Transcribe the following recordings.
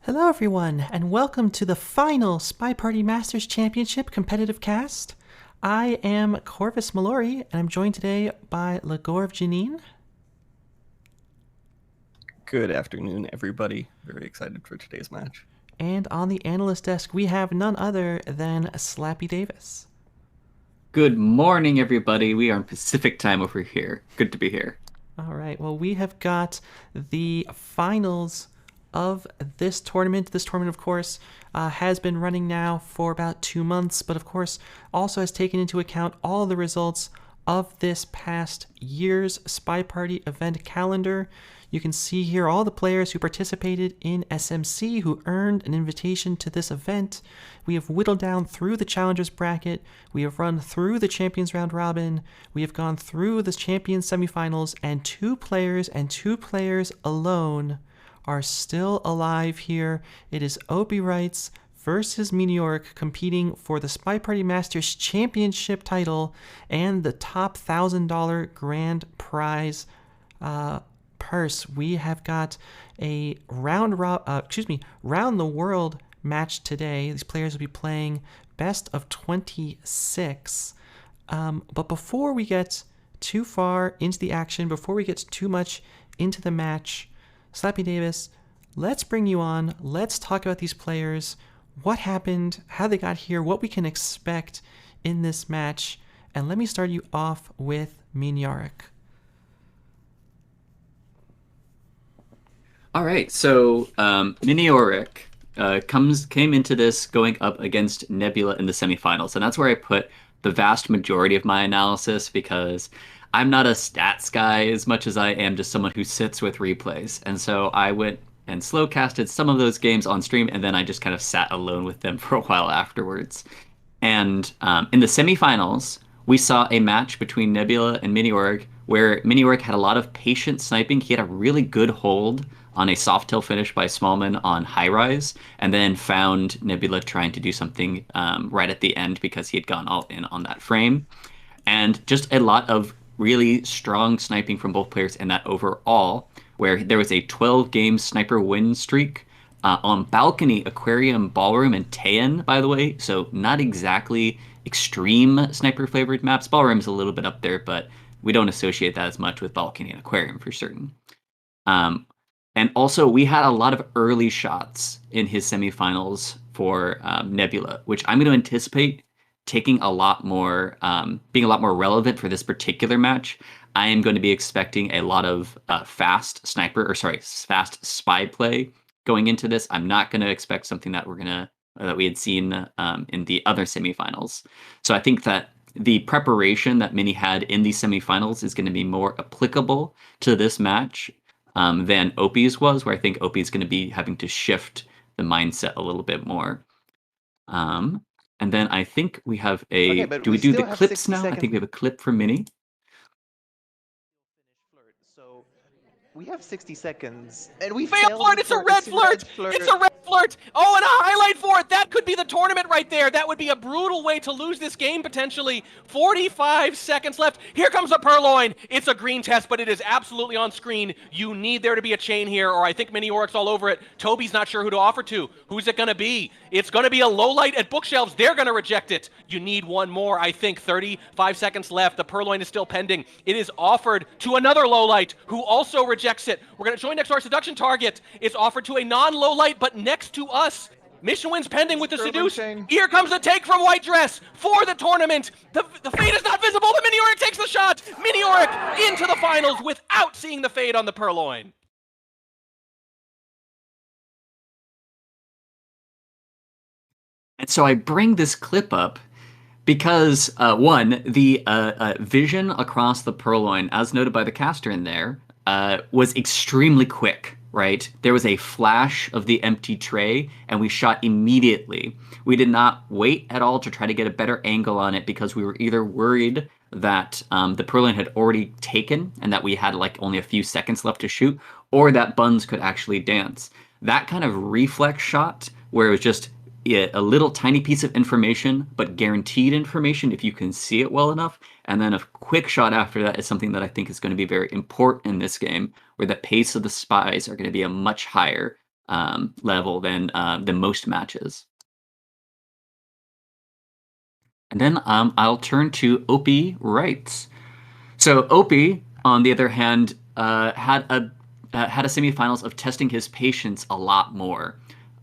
Hello everyone, and welcome to the final SpyParty Masters Championship competitive cast. I am Corvus Mallory, and I'm joined today by Legorv Janine. Good afternoon, everybody. Very excited for today's match. And on the analyst desk, we have none other than Slappy Davis. Good morning, everybody. We are in Pacific time over here. Good to be here. All right, well, we have got the finals of this tournament. This tournament, of course, has been running now for about 2 months, but of course also has taken into account all the results of this past year's SpyParty event calendar. You can see here all the players who participated in SMC who earned an invitation to this event. We have whittled down through the Challengers bracket. We have run through the Champions Round Robin. We have gone through the Champions semifinals, and two players alone are still alive here. It is OpiWrites versus Miniorek competing for the SpyParty Masters Championship title and the top $1,000 grand prize purse. We have got a round the world match today. These players will be playing best of 26. But before we get too far into the action, before we get too much into the match, Slappy Davis, let's bring you on. Let's talk about these players, what happened, how they got here, what we can expect in this match. And let me start you off with Miniorek. All right, so Miniorek came into this going up against Nebula in the semifinals, and that's where I put the vast majority of my analysis because I'm not a stats guy as much as I am just someone who sits with replays. And so I went and slow casted some of those games on stream, and then I just kind of sat alone with them for a while afterwards. And in the semifinals, we saw a match between Nebula and Miniorek where Miniorek had a lot of patient sniping. He had a really good hold on a soft tail finish by Smallman on high rise, and then found Nebula trying to do something right at the end because he had gone all in on that frame. And just a lot of really strong sniping from both players in that overall, where there was a 12-game sniper win streak on Balcony, Aquarium, Ballroom, and Taean, by the way. So not exactly extreme sniper-flavored maps. Ballroom's a little bit up there, but we don't associate that as much with Balcony and Aquarium for certain. And also, we had a lot of early shots in his semifinals for Nebula, which I'm going to anticipate taking a lot more, being a lot more relevant for this particular match. I am going to be expecting a lot of fast spy play going into this. I'm not going to expect something that that we had seen in the other semifinals. So I think that the preparation that Mini had in these semifinals is going to be more applicable to this match than Opie's was, where I think Opie's going to be having to shift the mindset a little bit more. And then I think we have a... Okay, do we do the clips now? I think we have a clip for Mini. So we have 60 seconds, and we failed flirt. It's a red flirt. It's a red flirt. Oh, and a highlight for it. That could be the tournament right there. That would be a brutal way to lose this game potentially. 45 seconds left. Here comes the Purloin. It's a green test, but it is absolutely on screen. You need there to be a chain here, or I think Miniorek's all over it. Toby's not sure who to offer to. Who's it going to be? It's going to be a low light at Bookshelves. They're going to reject it. You need one more, I think. 35 seconds left. The Purloin is still pending. It is offered to another low light who also rejects it. We're going to join next to our seduction target. It's offered to a non-low light, but next to us. Mission wins pending with the seduce. Here comes the take from White Dress for the tournament. The fade is not visible, but Miniorek takes the shot. Miniorek into the finals without seeing the fade on the Purloin. And so I bring this clip up because, one, the vision across the Purloin, as noted by the caster in there, was extremely quick, right? There was a flash of the empty tray, and we shot immediately. We did not wait at all to try to get a better angle on it because we were either worried that the Purloin had already taken and that we had like only a few seconds left to shoot, or that Buns could actually dance. That kind of reflex shot, where it was just a little tiny piece of information, but guaranteed information if you can see it well enough. And then a quick shot after that is something that I think is going to be very important in this game, where the pace of the spies are going to be a much higher level than most matches. And then I'll turn to OpiWrites. So Opie, on the other hand, had a semifinals of testing his patience a lot more.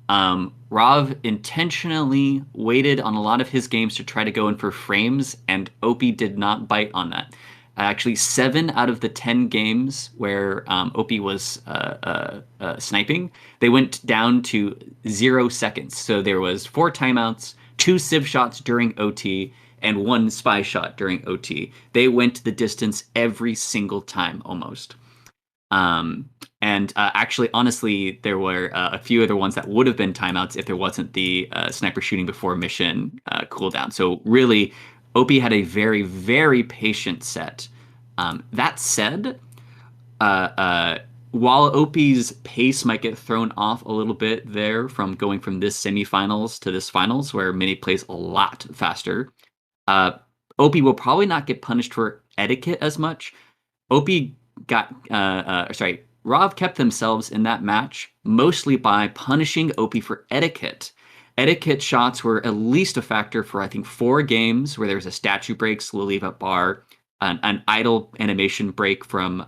Rav intentionally waited on a lot of his games to try to go in for frames, and Opie did not bite on that. Actually, 7 out of the 10 games where Opie was sniping, they went down to 0 seconds. So there was 4 timeouts, 2 civ shots during OT, and 1 spy shot during OT. They went the distance every single time, almost. Actually, honestly, there were a few other ones that would have been timeouts if there wasn't the sniper shooting before mission cooldown. So really, Opie had a very, very patient set. That said, while Opie's pace might get thrown off a little bit there from going from this semifinals to this finals, where Mini plays a lot faster, Opie will probably not get punished for etiquette as much. Opie Rav kept themselves in that match mostly by punishing Opie for etiquette. Etiquette shots were at least a factor for, I think, 4 games where there was a statue break, slow leave up bar, an idle animation break from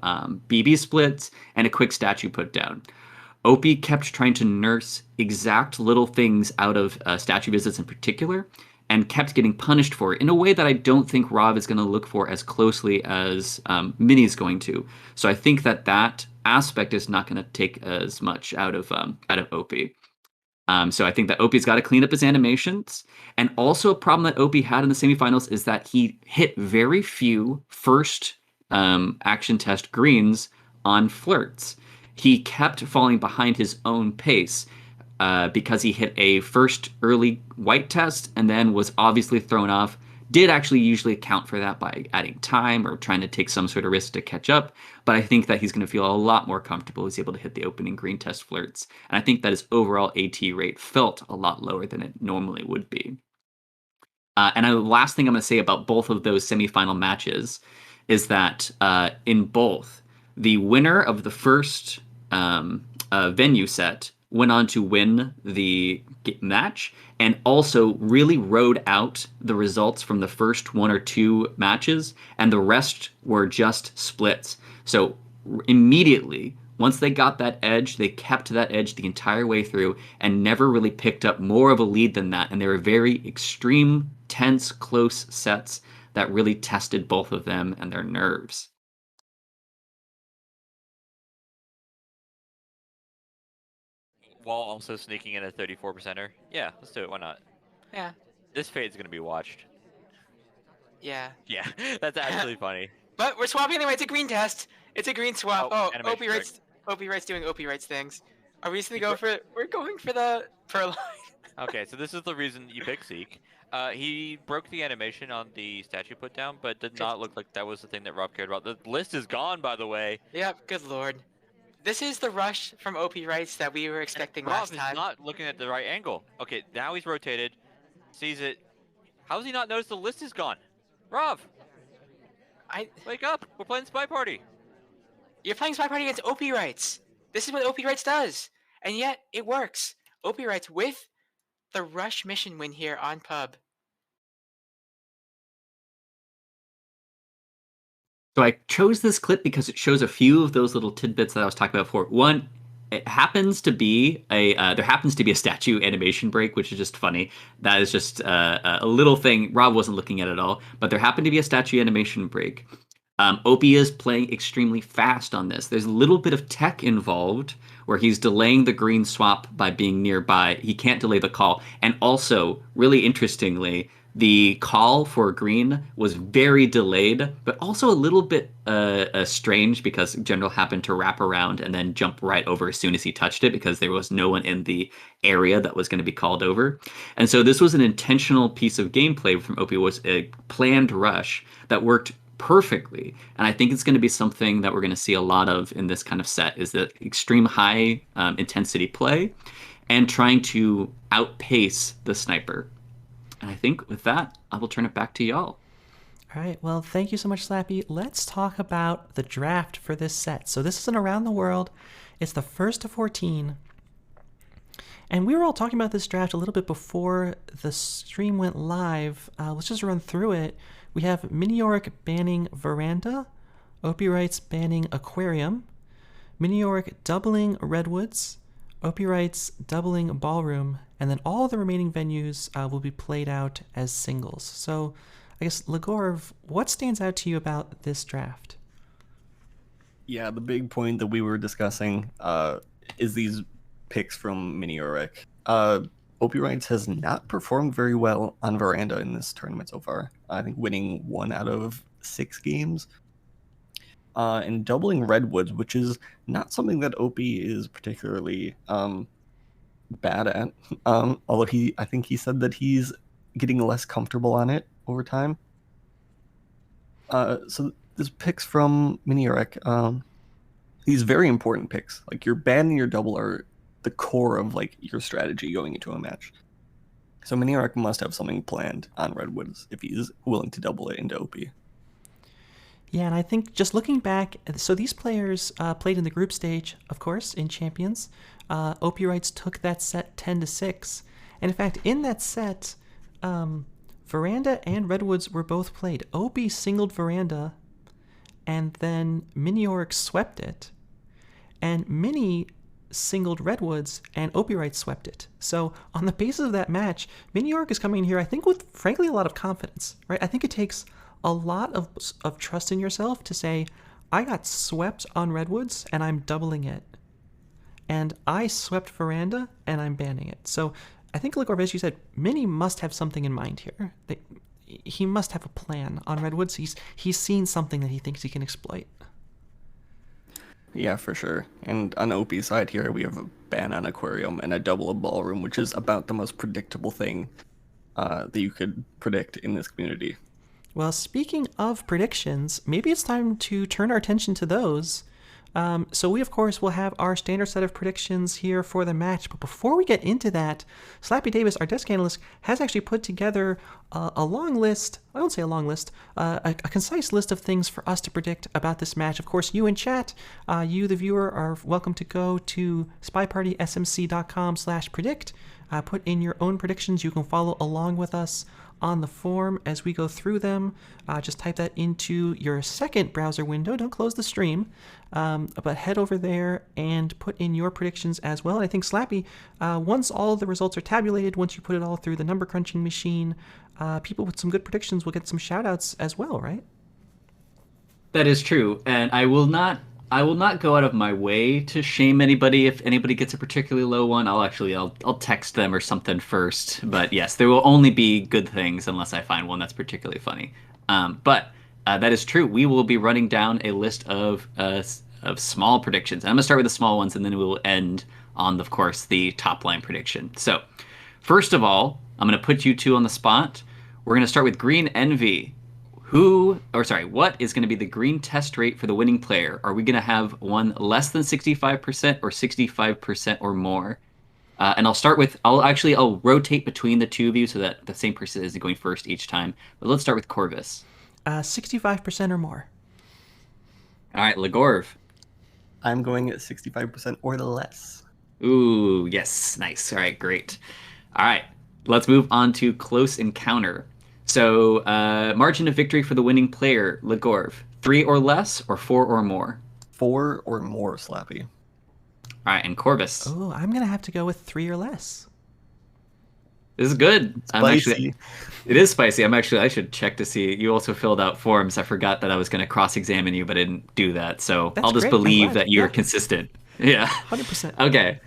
BB splits, and a quick statue put down. Opie kept trying to nurse exact little things out of statue visits in particular, and kept getting punished for it in a way that I don't think Rav is going to look for as closely as Mini's going to. So I think that aspect is not going to take as much out of Opie. So I think that Opie's got to clean up his animations. And also a problem that Opie had in the semifinals is that he hit very few first action test greens on flirts. He kept falling behind his own pace because he hit a first early white test and then was obviously thrown off. Did actually usually account for that by adding time or trying to take some sort of risk to catch up. But I think that he's going to feel a lot more comfortable. He's able to hit the opening green test flirts. And I think that his overall AT rate felt a lot lower than it normally would be. And the last thing I'm going to say about both of those semifinal matches is that in both, the winner of the first venue set went on to win the match and also really rode out the results from the first 1 or 2 matches, and the rest were just splits. So immediately, once they got that edge, they kept that edge the entire way through and never really picked up more of a lead than that. And they were very extreme, tense, close sets that really tested both of them and their nerves. While also sneaking in a 34%er. Yeah, let's do it. Why not? Yeah. This fade's gonna be watched. Yeah. Yeah, that's actually funny. But we're swapping anyway. It's a green test. It's a green swap. Oh, animation OpiWrites doing OpiWrites things. Are we just gonna go for it? We're going for the pearl line. Okay, so this is the reason you pick Zeke. He broke the animation on the statue put down, but did not look like that was the thing that Rob cared about. The list is gone, by the way. Yep. Good lord. This is the rush from OpiWrites that we were expecting last time. Rob is not looking at the right angle. Okay, now he's rotated, sees it. How does he not notice the list is gone? Rob, wake up! We're playing SpyParty. You're playing SpyParty against OpiWrites. This is what OpiWrites does, and yet it works. OpiWrites with the rush mission win here on pub. So I chose this clip because it shows a few of those little tidbits that I was talking about before. One, it happens to be there happens to be a statue animation break, which is just funny. That is just a little thing Rob wasn't looking at all, but there happened to be a statue animation break. Opie is playing extremely fast on this. There's a little bit of tech involved where he's delaying the green swap by being nearby. He can't delay the call. And also, really interestingly, the call for green was very delayed, but also a little bit strange because General happened to wrap around and then jump right over as soon as he touched it because there was no one in the area that was going to be called over. And so this was an intentional piece of gameplay from Opie, was a planned rush that worked perfectly. And I think it's going to be something that we're going to see a lot of in this kind of set, is the extreme high intensity play and trying to outpace the sniper. And I think with that, I will turn it back to y'all. All right, well, thank you so much, Slappy. Let's talk about the draft for this set. So this is an around the world. It's the first to 14. And we were all talking about this draft a little bit before the stream went live. Let's just run through it. We have Miniorek banning Veranda, OpiWrites banning Aquarium, Miniorek doubling Redwoods, OpiWrites doubling Ballroom, and then all the remaining venues will be played out as singles. So I guess, Legorv, what stands out to you about this draft? Yeah, the big point that we were discussing is these picks from Miniorek. OpiWrites has not performed very well on Veranda in this tournament so far. I think winning 1 out of 6 games. And doubling Redwoods, which is not something that Opie is particularly bad at. Although I think he said that he's getting less comfortable on it over time. So this picks from Miniorek. These very important picks, like your ban and your double, are the core of like your strategy going into a match. So Miniorek must have something planned on Redwoods if he's willing to double it into OP. Yeah, and I think just looking back, so these players played in the group stage, of course, in Champions. OpiWrites took that set 10-6. And in fact, in that set, Veranda and Redwoods were both played. Opie singled Veranda, and then Miniorek swept it. And Mini singled Redwoods, and OpiWrites swept it. So on the basis of that match, Miniorek is coming in here, I think, with, frankly, a lot of confidence, right? I think it takes a lot of trust in yourself to say, I got swept on Redwoods, and I'm doubling it. And I swept Veranda, and I'm banning it. So I think, like Orvez, you said, Mini must have something in mind here. He must have a plan on Redwoods. He's seen something that he thinks he can exploit. Yeah, for sure. And on OP's side here, we have a ban on Aquarium and a double of Ballroom, which is about the most predictable thing that you could predict in this community. Well, speaking of predictions, maybe it's time to turn our attention to those. So we, of course, will have our standard set of predictions here for the match. But before we get into that, Slappy Davis, our desk analyst, has actually put together a long list. I won't say a long list, a concise list of things for us to predict about this match. Of course, you in chat, you, the viewer, are welcome to go to spypartysmc.com/predict. Put in your own predictions. You can follow along with us on the form as we go through them. Just type that into your second browser window. Don't close the stream, but head over there and put in your predictions as well. And I think, Slappy, once all the results are tabulated, once you put it all through the number crunching machine, people with some good predictions will get some shout outs as well, right? That is true, and I will not go out of my way to shame anybody if anybody gets a particularly low one. I'll text them or something first. But yes, there will only be good things unless I find one that's particularly funny. But that is true. We will be running down a list of small predictions. And I'm gonna start with the small ones, and then we will end on, of course, the top line prediction. So, first of all, I'm gonna put you two on the spot. We're gonna start with Green Envy. What is going to be the green test rate for the winning player? Are we going to have one less than 65% or 65% or more? And I'll rotate between the two of you so that the same person isn't going first each time. But let's start with Corvus. 65% or more. All right, Legorv. I'm going at 65% or less. Ooh, yes, nice. All right, great. All right, let's move on to Close Encounter. So, margin of victory for the winning player, Legorv. 3 or less or 4 or more? 4 or more, Slappy. All right, and Corvus. Oh, I'm going to have to go with 3 or less. This is good. Spicy. It is spicy. I should check to see. You also filled out forms. I forgot that I was going to cross-examine you, but I didn't do that. So That's I'll just great. believe that you're consistent. Yeah. 100%. Okay.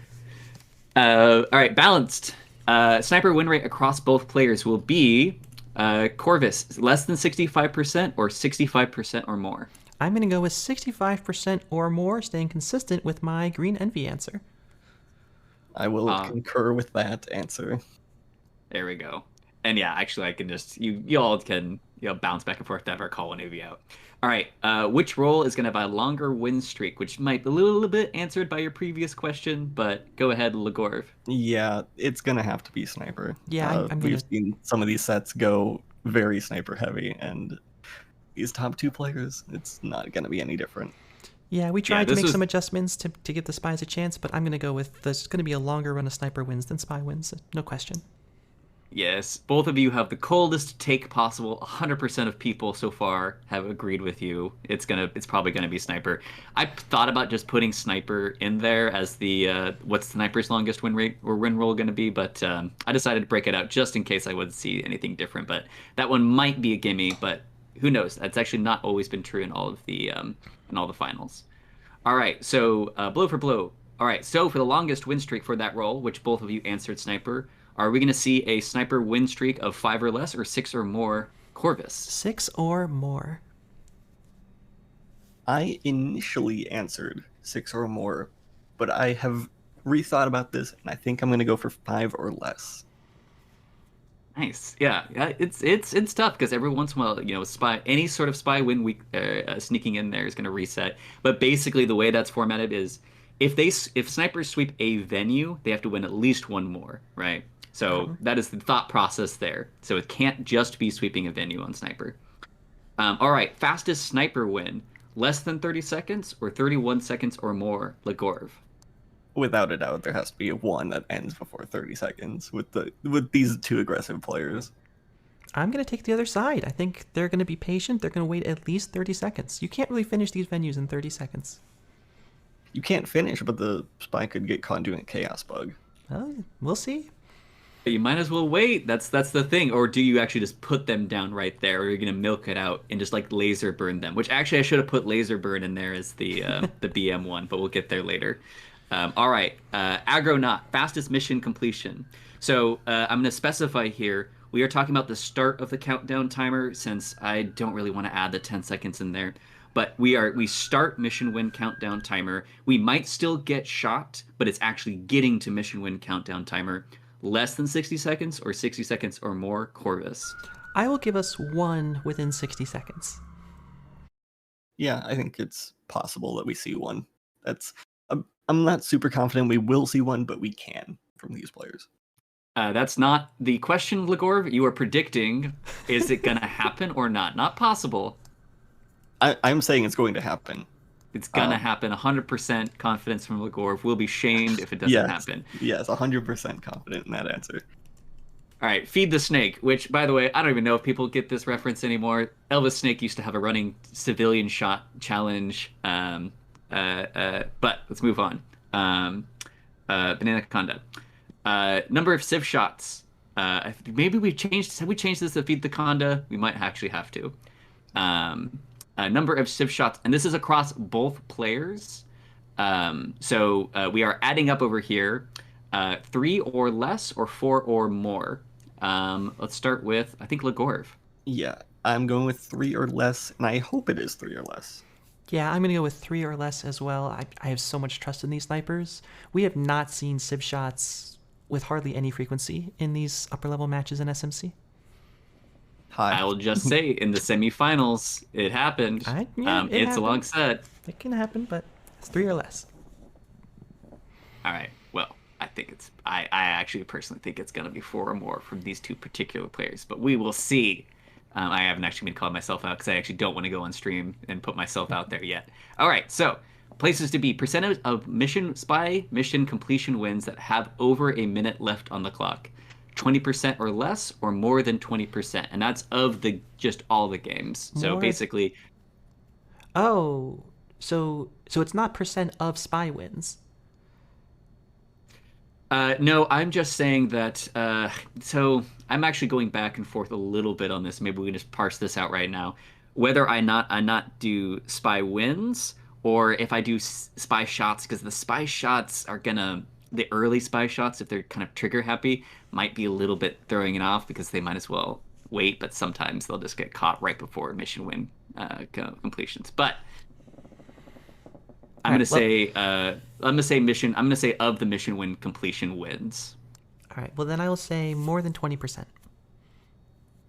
All right, balanced. Sniper win rate across both players will be... Corvus, less than 65% or 65% or more? I'm going to go with 65% or more, staying consistent with my Green Envy answer. I will concur with that answer. There we go. And yeah, actually, I can just you all can bounce back and forth to ever call one of you out. All right, which role is going to have a longer win streak? Which might be a little bit answered by your previous question, but go ahead, Legorv. Yeah, it's going to have to be Sniper. Yeah, we've seen some of these sets go very Sniper heavy, and these top 2 players, it's not going to be any different. Yeah, we tried to this make was- some adjustments to give the spies a chance, but I'm going to go with there's going to be a longer run of sniper wins than spy wins. No question. Yes, both of you have the coldest take possible. 100% of people so far have agreed with you. It's probably gonna be sniper. I thought about just putting sniper in there as the what's sniper's longest win rate or win roll gonna be, but I decided to break it out just in case I would see anything different. But that one might be a gimme, but who knows? That's actually not always been true in all the finals. All right, so blow for blow. All right, so for the longest win streak for that roll, which both of you answered sniper. Are we going to see a sniper win streak of 5 or less or 6 or more Corvus? 6 or more. I initially answered 6 or more, but I have rethought about this, and I think I'm going to go for 5 or less. Nice. Yeah, it's tough because every once in a while, any sort of spy win week sneaking in there is going to reset. But basically, the way that's formatted is if snipers sweep a venue, they have to win at least one more, right? So that is the thought process there. So it can't just be sweeping a venue on sniper. All right, fastest sniper win, less than 30 seconds or 31 seconds or more, Legorv. Without a doubt, there has to be one that ends before 30 seconds with these two aggressive players. I'm going to take the other side. I think they're going to be patient. They're going to wait at least 30 seconds. You can't really finish these venues in 30 seconds. You can't finish, but the spy could get caught doing a chaos bug. Well, we'll see. You might as well wait. That's the thing. Or do you actually just put them down right there, or you're gonna milk it out and just like laser burn them? Which actually I should have put laser burn in there as the the BM one, but we'll get there later. All right, Agronaut, fastest mission completion. So I'm gonna specify here. We are talking about the start of the countdown timer, since I don't really want to add the 10 seconds in there. But we start mission win countdown timer. We might still get shot, but it's actually getting to mission win countdown timer. Less than 60 seconds or 60 seconds or more, Corvus. I will give us one within 60 seconds. Yeah, I think it's possible that we see one. I'm not super confident we will see one, but we can from these players. That's not the question, Legorv. You are predicting, is it going to happen or not? Not possible. I'm saying it's going to happen. It's going to happen. 100% confidence from Legorv. We'll be shamed if it doesn't happen. Yes, 100% confident in that answer. All right, Feed the Snake, which, by the way, I don't even know if people get this reference anymore. Elvis Snake used to have a running civilian shot challenge. But let's move on. Banana Conda. Number of civ shots. Maybe have we changed this to Feed the Conda? We might actually have to. Number of civ shots, and this is across both players. So we are adding up over here, 3 or less or 4 or more. Let's start with, I think, Legorv. Yeah, I'm going with 3 or less, and I hope it is 3 or less. Yeah, I'm going to go with 3 or less as well. I have so much trust in these snipers. We have not seen civ shots with hardly any frequency in these upper level matches in SMC. Hi. I will just say, in the semifinals, it happened. It it's happened. a long set. It can happen, but it's 3 or less. All right. Well, I actually personally think it's going to be 4 or more from these two particular players, but we will see. I haven't actually been calling myself out because I actually don't want to go on stream and put myself out there yet. All right. So places to be: percentage of spy mission completion wins that have over a minute left on the clock. 20% or less, or more than 20%, and that's of just all the games. So basically, so it's not percent of spy wins. No, I'm just saying that. So I'm actually going back and forth a little bit on this. Maybe we can just parse this out right now. Whether I not do spy wins, or if I do spy shots, because the spy shots are gonna. The early spy shots, if they're kind of trigger happy, might be a little bit throwing it off because they might as well wait, but sometimes they'll just get caught right before mission win completions. But I'm going to say of the mission win completion wins. All right. Well, then I will say more than 20%.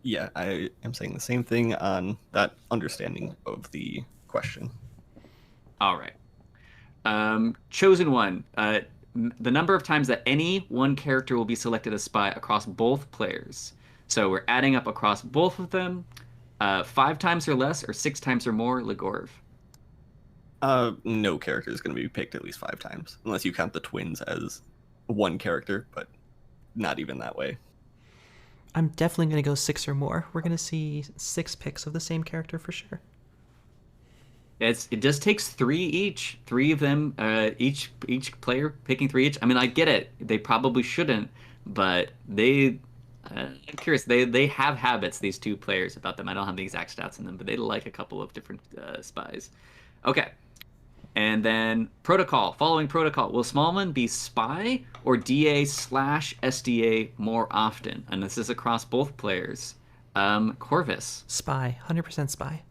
Yeah, I am saying the same thing on that understanding of the question. All right. Chosen one. The number of times that any one character will be selected as spy across both players. So we're adding up across both of them. 5 times or less, or 6 times or more, Legorv. No character is going to be picked at least 5 times, unless you count the twins as one character, but not even that way. I'm definitely going to go 6 or more. We're going to see 6 picks of the same character for sure. It just takes 3 each. 3 of them, each player picking 3 each. I mean, I get it. They probably shouldn't, but I'm curious. They have habits, these 2 players, about them. I don't have the exact stats in them, but they like a couple of different spies. Okay. And then protocol. Following protocol. Will Smallman be spy or DA/SDA more often? And this is across both players. Corvus. Spy. 100% spy.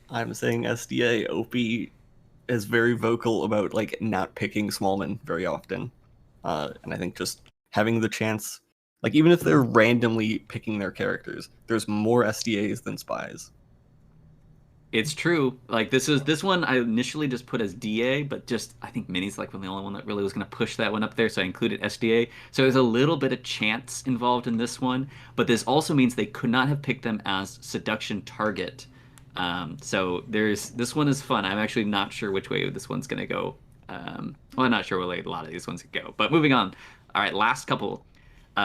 I'm saying SDA. OP is very vocal about like not picking Smallman very often, and I think just having the chance, like even if they're randomly picking their characters, there's more SDAs than spies. It's true. Like this one I initially just put as DA, but just I think Mini's like the only one that really was going to push that one up there, so I included SDA. So there's a little bit of chance involved in this one, but this also means they could not have picked them as seduction target. So this one is fun. I'm actually not sure which way this one's going to go. Well, I'm not sure where a lot of these ones could go, but moving on. All right, last couple.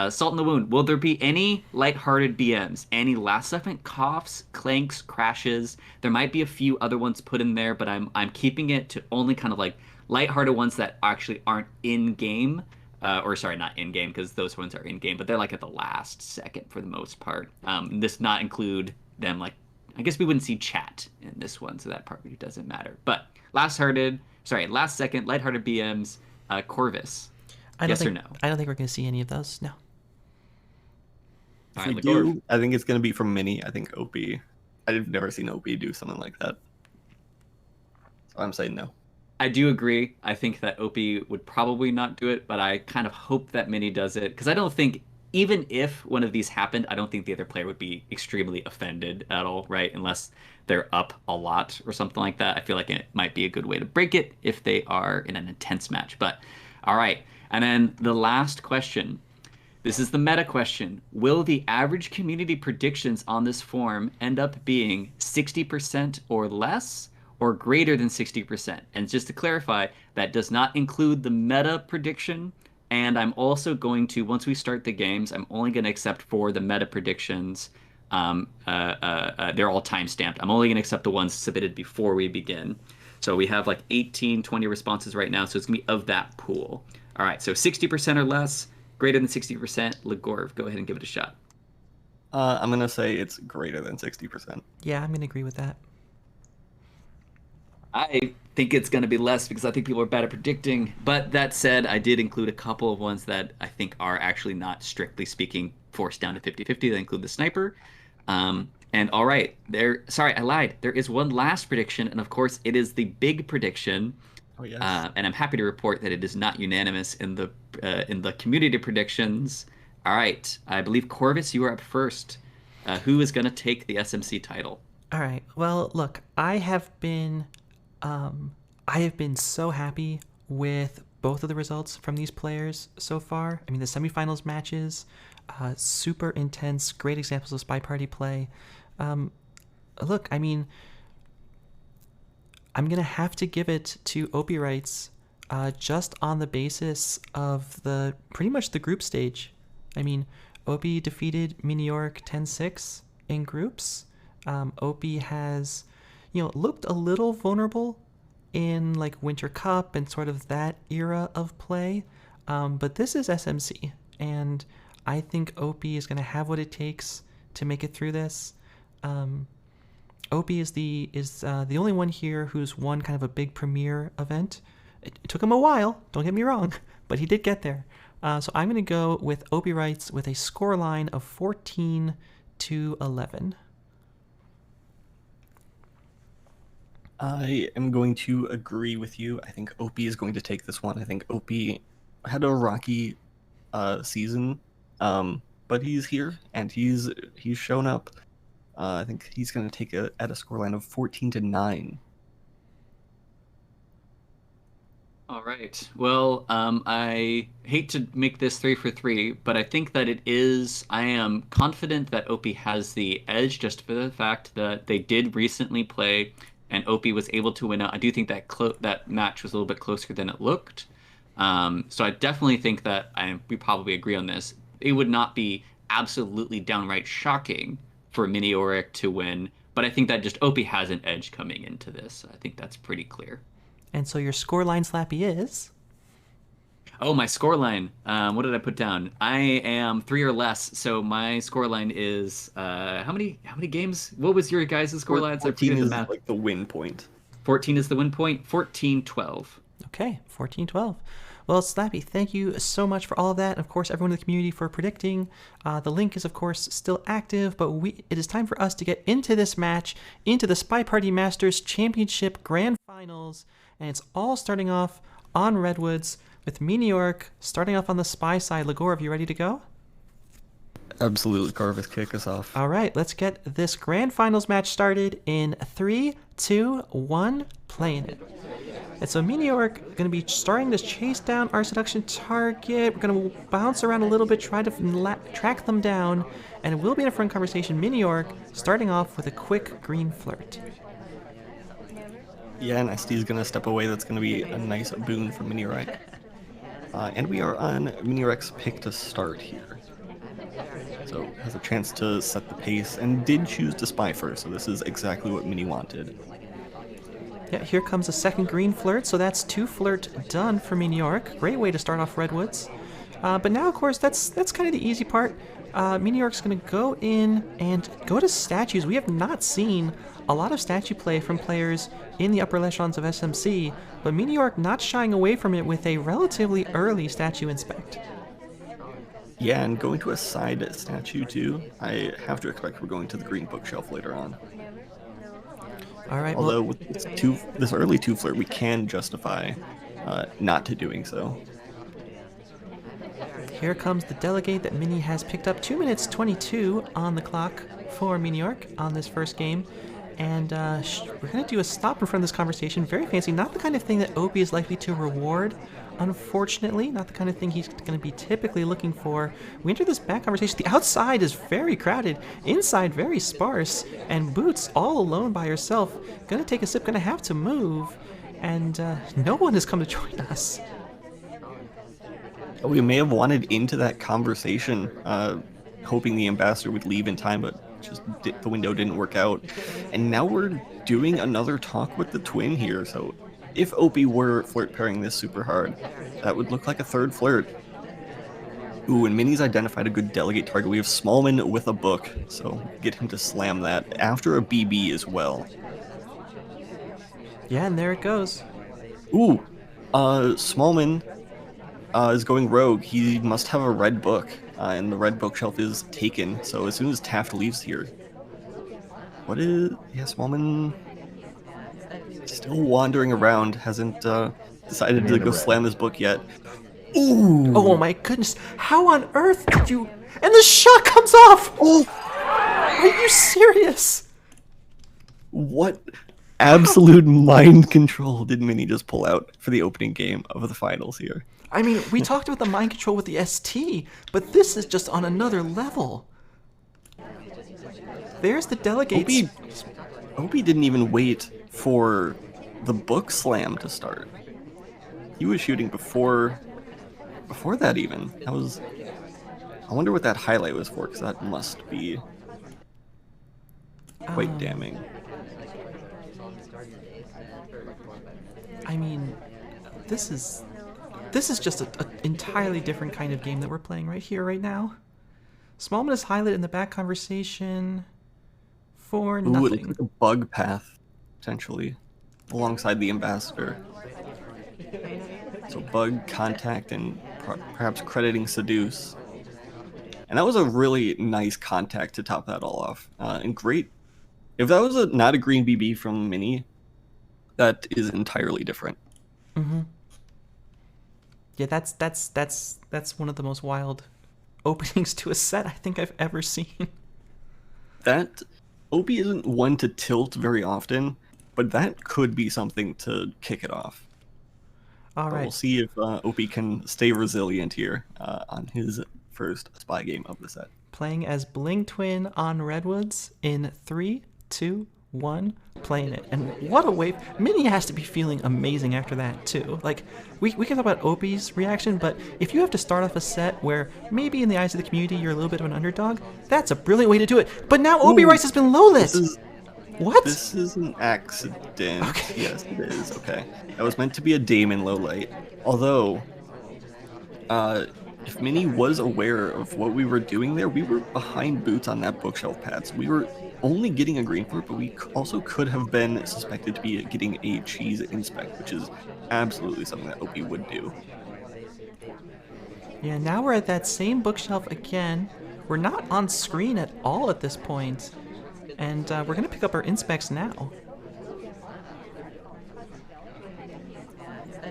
Salt in the Wound. Will there be any lighthearted BMs? Any last-second coughs, clanks, crashes? There might be a few other ones put in there, but I'm keeping it to only kind of like lighthearted ones that actually aren't in-game. Or sorry, not in-game, because those ones are in-game, but they're like at the last second for the most part. This not include them like, I guess we wouldn't see chat in this one, so that part really doesn't matter. But last second, lighthearted BMs, Corvus. Yes or no? I don't think we're going to see any of those. No. If we do, I think it's going to be from Mini. I think OP. I've never seen OP do something like that. So I'm saying no. I do agree. I think that OP would probably not do it, but I kind of hope that Mini does it, because I don't think, even if one of these happened, I don't think the other player would be extremely offended at all, right? Unless they're up a lot or something like that. I feel like it might be a good way to break it if they are in an intense match. But all right. And then the last question. This is the meta question. Will the average community predictions on this form end up being 60% or less, or greater than 60%? And just to clarify, that does not include the meta prediction. And I'm also going to, once we start the games, I'm only going to accept for the meta predictions. They're all time-stamped. I'm only going to accept the ones submitted before we begin. So we have like 18, 20 responses right now, so it's going to be of that pool. All right, so 60% or less, greater than 60%. Legorv, go ahead and give it a shot. I'm going to say it's greater than 60%. Yeah, I'm going to agree with that. I think it's going to be less because I think people are bad at predicting. But that said, I did include a couple of ones that I think are actually not, strictly speaking, forced down to 50-50. They include the sniper. And all right, sorry, I lied. There is one last prediction, and of course, it is the big prediction. Oh, yes. And I'm happy to report that it is not unanimous in the community predictions. All right, I believe Corvus, you are up first. Who is going to take the SMC title? All right. Well, look, I have been so happy with both of the results from these players so far. I mean, the semifinals matches, super intense, great examples of SpyParty play. Look, I mean, I'm going to have to give it to OpiWrites just on the basis of pretty much the group stage. I mean, OP defeated Miniorek 10-6 in groups. OP has, looked a little vulnerable in like Winter Cup and sort of that era of play. But this is SMC, and I think OP is going to have what it takes to make it through this. OP is the only one here who's won kind of a big premiere event. It took him a while, don't get me wrong, but he did get there. So I'm going to go with OpiWrites with a scoreline of 14-11. I am going to agree with you. I think OP is going to take this one. I think OP had a rocky season, but he's here and he's shown up. I think he's going to take it at a scoreline of 14-9. All right. Well, I hate to make this 3 for 3, but I think that I am confident that OP has the edge just for the fact that they did recently play and Opie was able to win out. I do think that that match was a little bit closer than it looked. So I definitely think that we probably agree on this. It would not be absolutely downright shocking for Miniorek to win, but I think that just Opie has an edge coming into this. I think that's pretty clear. And so your scoreline, Slappy, is? Oh, my scoreline. What did I put down? I am 3 or less, so my scoreline is how many games? What was your guys' scorelines? 14 is like the win point. 14 is the win point. 14-12. Okay, 14-12. Well, Slappy, thank you so much for all of that. And of course, everyone in the community for predicting. The link is, of course, still active, but it is time for us to get into this match, into the SpyParty Masters Championship Grand Finals. And it's all starting off on Redwoods with Miniorek starting off on the Spy side. Ligor, are you ready to go? Absolutely, Carvis, kick us off. All right, let's get this Grand Finals match started in 3, 2, 1, playing it. And so Miniorek going to be starting to chase down our seduction target. We're going to bounce around a little bit, try to track them down, and it will be in a front conversation. Miniorek starting off with a quick green flirt. Yeah, and SD's going to step away. That's going to be a nice boon for Miniorek. And we are on Miniorek's pick to start here. So has a chance to set the pace and did choose to spy first, so this is exactly what Mini wanted. Yeah, here comes a second green flirt, so that's 2 flirt done for Miniorek. Great way to start off Redwoods. But now, of course, that's kind of the easy part. Miniorek's going to go in and go to statues. We have not seen a lot of statue play from players in the upper echelons of SMC, but Miniorek not shying away from it with a relatively early statue inspect. Yeah, and going to a side statue too. I have to expect we're going to the green bookshelf later on. All right. Although with this early 2 flirt, we can justify not to doing so. Here comes the delegate that Mini has picked up. 2 minutes 22 on the clock for Miniorek on this first game. And we're going to do a stop in front of this conversation. Very fancy. Not the kind of thing that Opie is likely to reward, unfortunately. Not the kind of thing he's going to be typically looking for. We enter this back conversation. The outside is very crowded. Inside, very sparse. And Boots, all alone by herself, going to take a sip, going to have to move. And no one has come to join us. We may have wanted into that conversation, hoping the ambassador would leave in time, but just the window didn't work out. And now we're doing another talk with the twin here, so if Opie were flirt pairing this super hard, that would look like a third flirt. Ooh, and Mini's identified a good delegate target. We have Smallman with a book, so get him to slam that after a BB as well. Yeah, and there it goes. Ooh, Smallman is going rogue. He must have a red book, and the red bookshelf is taken. So as soon as Taft leaves here, what is? Yeah, Smallman still wandering around. Hasn't decided to go slam his book yet. Ooh! Oh my goodness! How on earth did you? And the shot comes off. Oh! Are you serious? What absolute mind control did Mini just pull out for the opening game of the finals here? I mean, we talked about the mind control with the ST, but this is just on another level. There's the delegates. Opie didn't even wait for the book slam to start. He was shooting before that even. That was. I wonder what that highlight was for, because that must be quite damning. I mean, this is just an entirely different kind of game that we're playing right here, right now. Smallman is highlighted in the back conversation for nothing. Ooh, it looks like a bug path, potentially, alongside the ambassador. So bug, contact, and perhaps crediting seduce. And that was a really nice contact to top that all off. And great. If that was not a green BB from Mini, that is entirely different. Mm-hmm. Yeah, that's one of the most wild openings to a set I think I've ever seen. That Opie isn't one to tilt very often, but that could be something to kick it off. All right. We'll see if Opie can stay resilient here on his first spy game of the set. Playing as Bling Twin on Redwoods in 3, 2, 1, playing it. And what a wave. Mini has to be feeling amazing after that, too. Like, we can talk about Opie's reaction, but if you have to start off a set where maybe in the eyes of the community you're a little bit of an underdog, that's a brilliant way to do it. But now OpiWrites has been low-lit. What? This is an accident. Okay. Yes, it is. Okay. That was meant to be a Damon low light. Although, if Mini was aware of what we were doing there, we were behind Boots on that bookshelf pad. So we were only getting a green flirt, but we also could have been suspected to be getting a cheese inspect, which is absolutely something that Opie would do. Yeah, now we're at that same bookshelf again. We're not on screen at all at this point. And we're going to pick up our inspects now.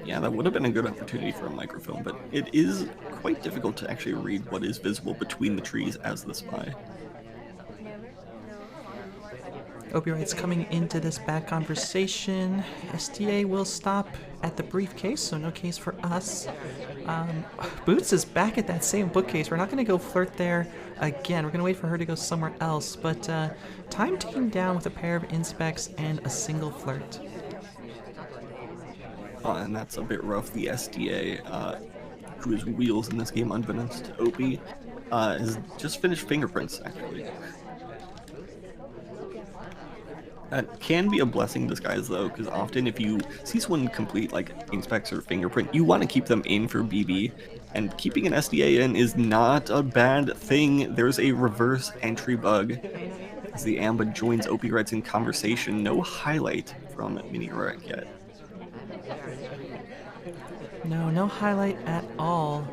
Yeah, that would have been a good opportunity for a microfilm, but it is quite difficult to actually read what is visible between the trees as the spy. OpiWrites coming into this back conversation. SDA will stop at the briefcase, so no case for us. Boots is back at that same bookcase. We're not going to go flirt there again. We're going to wait for her to go somewhere else, but time ticking down with a pair of inspects and a single flirt. And that's a bit rough. The SDA, whose wheels in this game, unbeknownst to Opie, has just finished fingerprints, actually. That can be a blessing in disguise, though, because often if you see someone complete, like, inspects or fingerprint, you want to keep them in for BB, and keeping an SDA in is not a bad thing. There's a reverse entry bug as the Amba joins OpiWrites in conversation. No highlight from Miniorek yet. No highlight at all.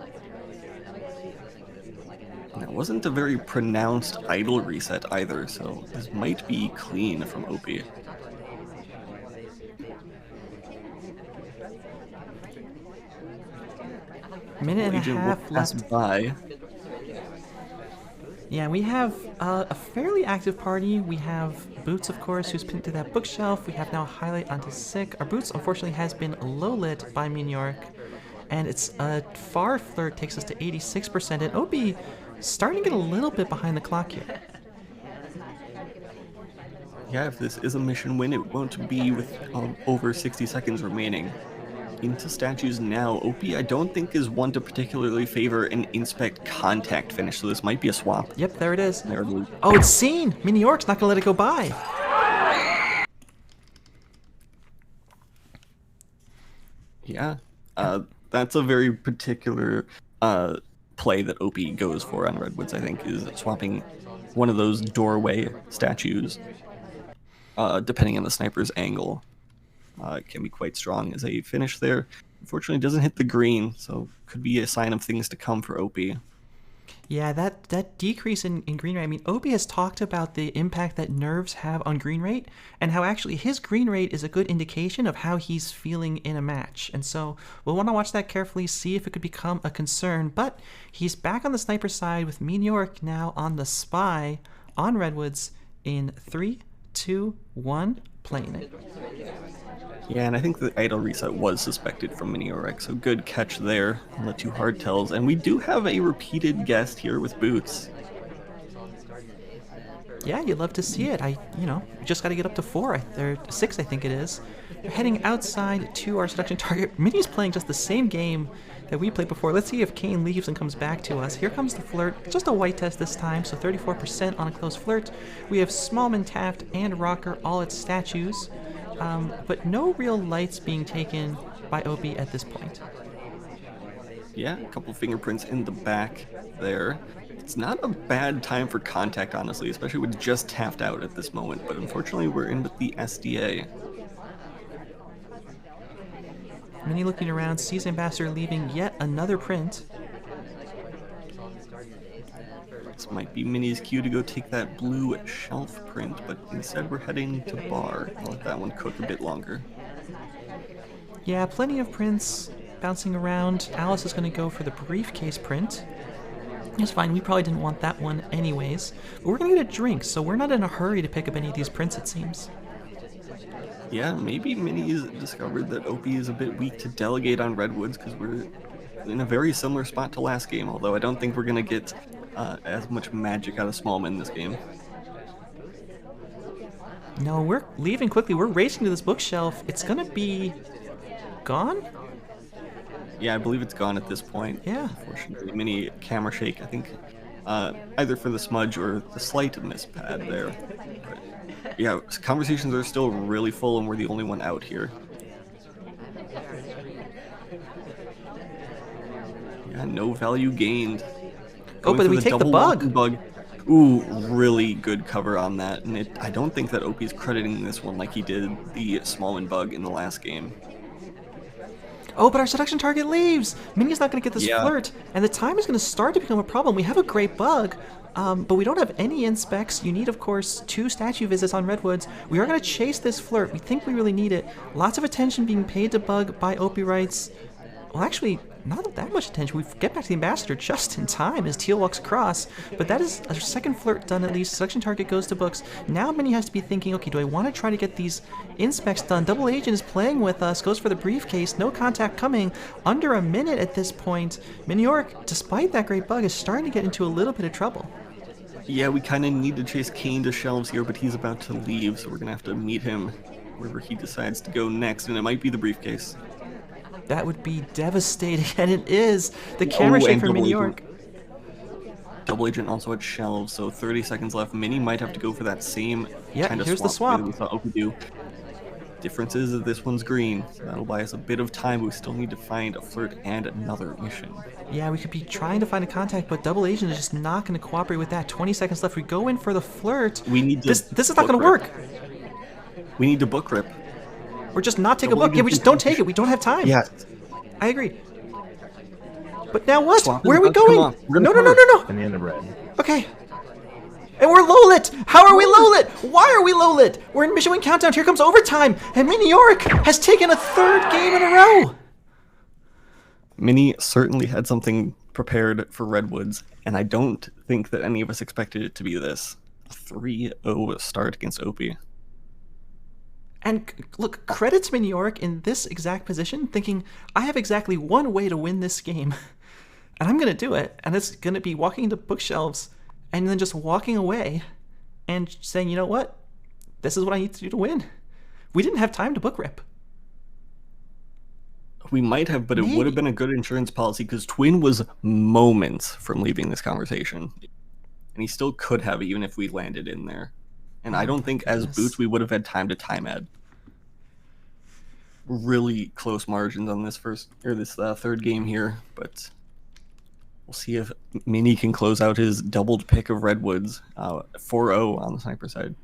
And it wasn't a very pronounced idle reset either, so this might be clean from Opie. Minute and a half left. By. Yeah, we have a fairly active party. We have Boots, of course, who's pinned to that bookshelf. We have now a highlight onto Sick. Our Boots, unfortunately, has been low-lit by Miniorek. And it's a far flirt takes us to 86%. And Opie starting to get a little bit behind the clock here. Yeah, if this is a mission win, it won't be with over 60 seconds remaining. Into statues now. Opie, I don't think, is one to particularly favor an inspect contact finish, so this might be a swap. Yep, there it is. There it is. Oh, it's seen! Miniorek's not gonna let it go by. Yeah, that's a very particular play that Opie goes for on Redwoods, I think, is swapping one of those doorway statues, depending on the sniper's angle. It can be quite strong as a finish there. Unfortunately, doesn't hit the green, so could be a sign of things to come for Opie. Yeah, that decrease in green rate, I mean, Opie has talked about the impact that nerves have on green rate, and how actually his green rate is a good indication of how he's feeling in a match. And so we'll want to watch that carefully, see if it could become a concern. But he's back on the sniper side with Miniorek now on the spy on Redwoods in 3, 2, 1, playing it. Yeah, and I think the idle reset was suspected from Miniorek, so good catch there on the two hardtails. And we do have a repeated guest here with Boots. Yeah, you'd love to see it. You just got to get up to 4, or 6, I think it is. We're heading outside to our seduction target. Mini's playing just the same game that we played before. Let's see if Kane leaves and comes back to us. Here comes the flirt. Just a white test this time, so 34% on a close flirt. We have Smallman, Taft, and Rocker all at statues. But no real lights being taken by Opie at this point. Yeah, a couple fingerprints in the back there. It's not a bad time for contact, honestly, especially with just Taft out at this moment, but unfortunately we're in with the SDA. Mini looking around, sees Ambassador leaving yet another print. This might be Mini's cue to go take that blue shelf print, but instead we're heading to bar. I'll let that one cook a bit longer. Yeah, plenty of prints bouncing around. Alice is going to go for the briefcase print. It's fine, we probably didn't want that one anyways. But we're going to get a drink, so we're not in a hurry to pick up any of these prints, it seems. Yeah, maybe Mini's discovered that Opie is a bit weak to delegate on Redwoods, because we're in a very similar spot to last game, although I don't think we're going to get as much magic out of Smallman this game. No, we're leaving quickly. We're racing to this bookshelf. It's gonna be gone? Yeah, I believe it's gone at this point. Yeah. Unfortunately, mini camera shake. I think either for the smudge or the slight mispad there. But, yeah, conversations are still really full, and we're the only one out here. Yeah, no value gained. Oh, Going but for we take the double bug. walking Ooh, really good cover on that, and I don't think that Opie's crediting this one like he did the Smallman bug in the last game. Oh, but our seduction target leaves! Mini's not going to get this Yeah. flirt, and the time is going to start to become a problem. We have a great bug, but we don't have any inspects. You need, of course, 2 statue visits on Redwoods. We are going to chase this flirt. We think we really need it. Lots of attention being paid to bug by OpiWrites. Well, actually, not that much attention. We get back to the ambassador just in time as Teal walks across, but that is a second flirt done at least. Seduction target goes to books. Now Mini has to be thinking, okay, do I want to try to get these inspects done? Double Agent is playing with us, goes for the briefcase, no contact coming. Under a minute at this point. Miniorek, despite that great bug, is starting to get into a little bit of trouble. Yeah, we kind of need to chase Kane to shelves here, but he's about to leave, so we're going to have to meet him wherever he decides to go next, and it might be the briefcase. That would be devastating, and it is. The camera shake for Miniorek. Double Agent also at shelves, so 30 seconds left. Mini might have to go for that same Yeah, kind of here's the swap swap. that we saw Opie do. Difference is that this one's green, so that'll buy us a bit of time, but we still need to find a flirt and another mission. Yeah, we could be trying to find a contact, but Double Agent is just not going to cooperate with that. 20 seconds left. We go in for the flirt. We need to This is not going to book work. rip. We need to book rip. Or just not take a Double book. Yeah, we Agent just don't take it. We don't have time. Yes. I agree. But now what? Swap is Where are we about to come going? off. We're No, gonna no, no, no, no. And the end of red. Okay. And we're low lit. How are we low lit? Why are we low lit? We're in Mission Win Countdown. Here comes overtime. And Miniorek has taken a 3rd game in a row. Mini certainly had something prepared for Redwoods, and I don't think that any of us expected it to be this. A 3-0 start against Opie. And look, credit to Miniorek in this exact position, thinking, I have exactly one way to win this game. And I'm going to do it. And it's going to be walking into bookshelves and then just walking away and saying, you know what? This is what I need to do to win. We didn't have time to book rip. We might have, but it would have been a good insurance policy because Twin was moments from leaving this conversation. And he still could have, even if we landed in there. And I don't think as Boots we would have had time to time add. Really close margins on this third game here, but we'll see if Mini can close out his doubled pick of Redwoods, 4-0 on the sniper side.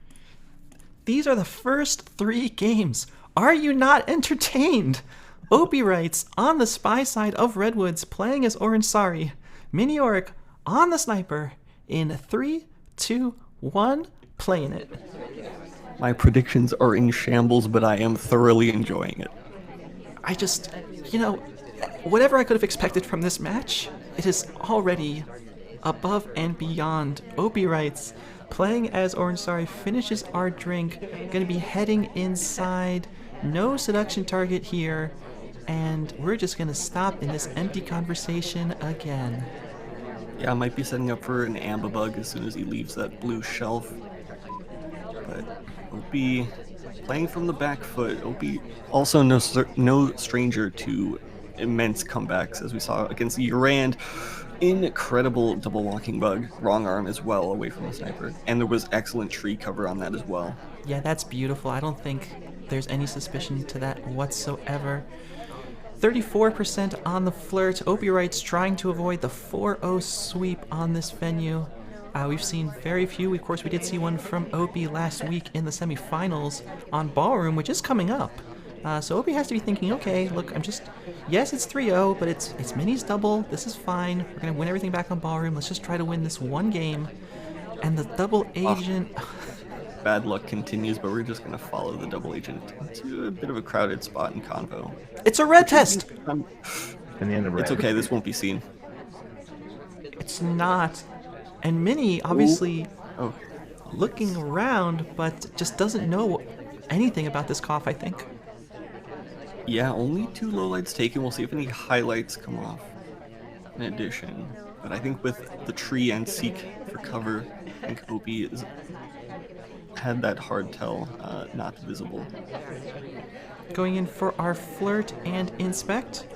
These are the first 3 games. Are you not entertained? OpiWrites on the spy side of Redwoods playing as Orange Sari. Miniorek on the sniper in 3, 2, 1, playing it. My predictions are in shambles, but I am thoroughly enjoying it. I just, whatever I could have expected from this match, it is already above and beyond. OpiWrites playing as Orange Sari finishes our drink, gonna be heading inside. No seduction target here, and we're just gonna stop in this empty conversation again. Yeah, I might be setting up for an Amba bug as soon as he leaves that blue shelf. But Opie playing from the back foot. Opie also no stranger to immense comebacks, as we saw against the Urand. Incredible double walking bug, wrong arm as well, away from the sniper. And there was excellent tree cover on that as well. Yeah, that's beautiful. I don't think there's any suspicion to that whatsoever. 34% on the flirt. OpiWrites trying to avoid the 4-0 sweep on this venue. We've seen very few. Of course, we did see one from Opie last week in the semifinals on Ballroom, which is coming up. So Opie has to be thinking, okay, look, yes, it's 3-0, but it's Mini's double. This is fine. We're going to win everything back on Ballroom. Let's just try to win this one game. And the double agent... Bad luck continues, but we're just going to follow the double agent to a bit of a crowded spot in Convo. It's a red test! And the end of red. It's okay, this won't be seen. It's not. And Mini, obviously, Oh. looking around, but just doesn't know anything about this cough, I think. Yeah, only 2 lowlights taken. We'll see if any highlights come off in addition. But I think with the tree and seek for cover, I think Opie is had that hard tell not visible. Going in for our flirt and inspect.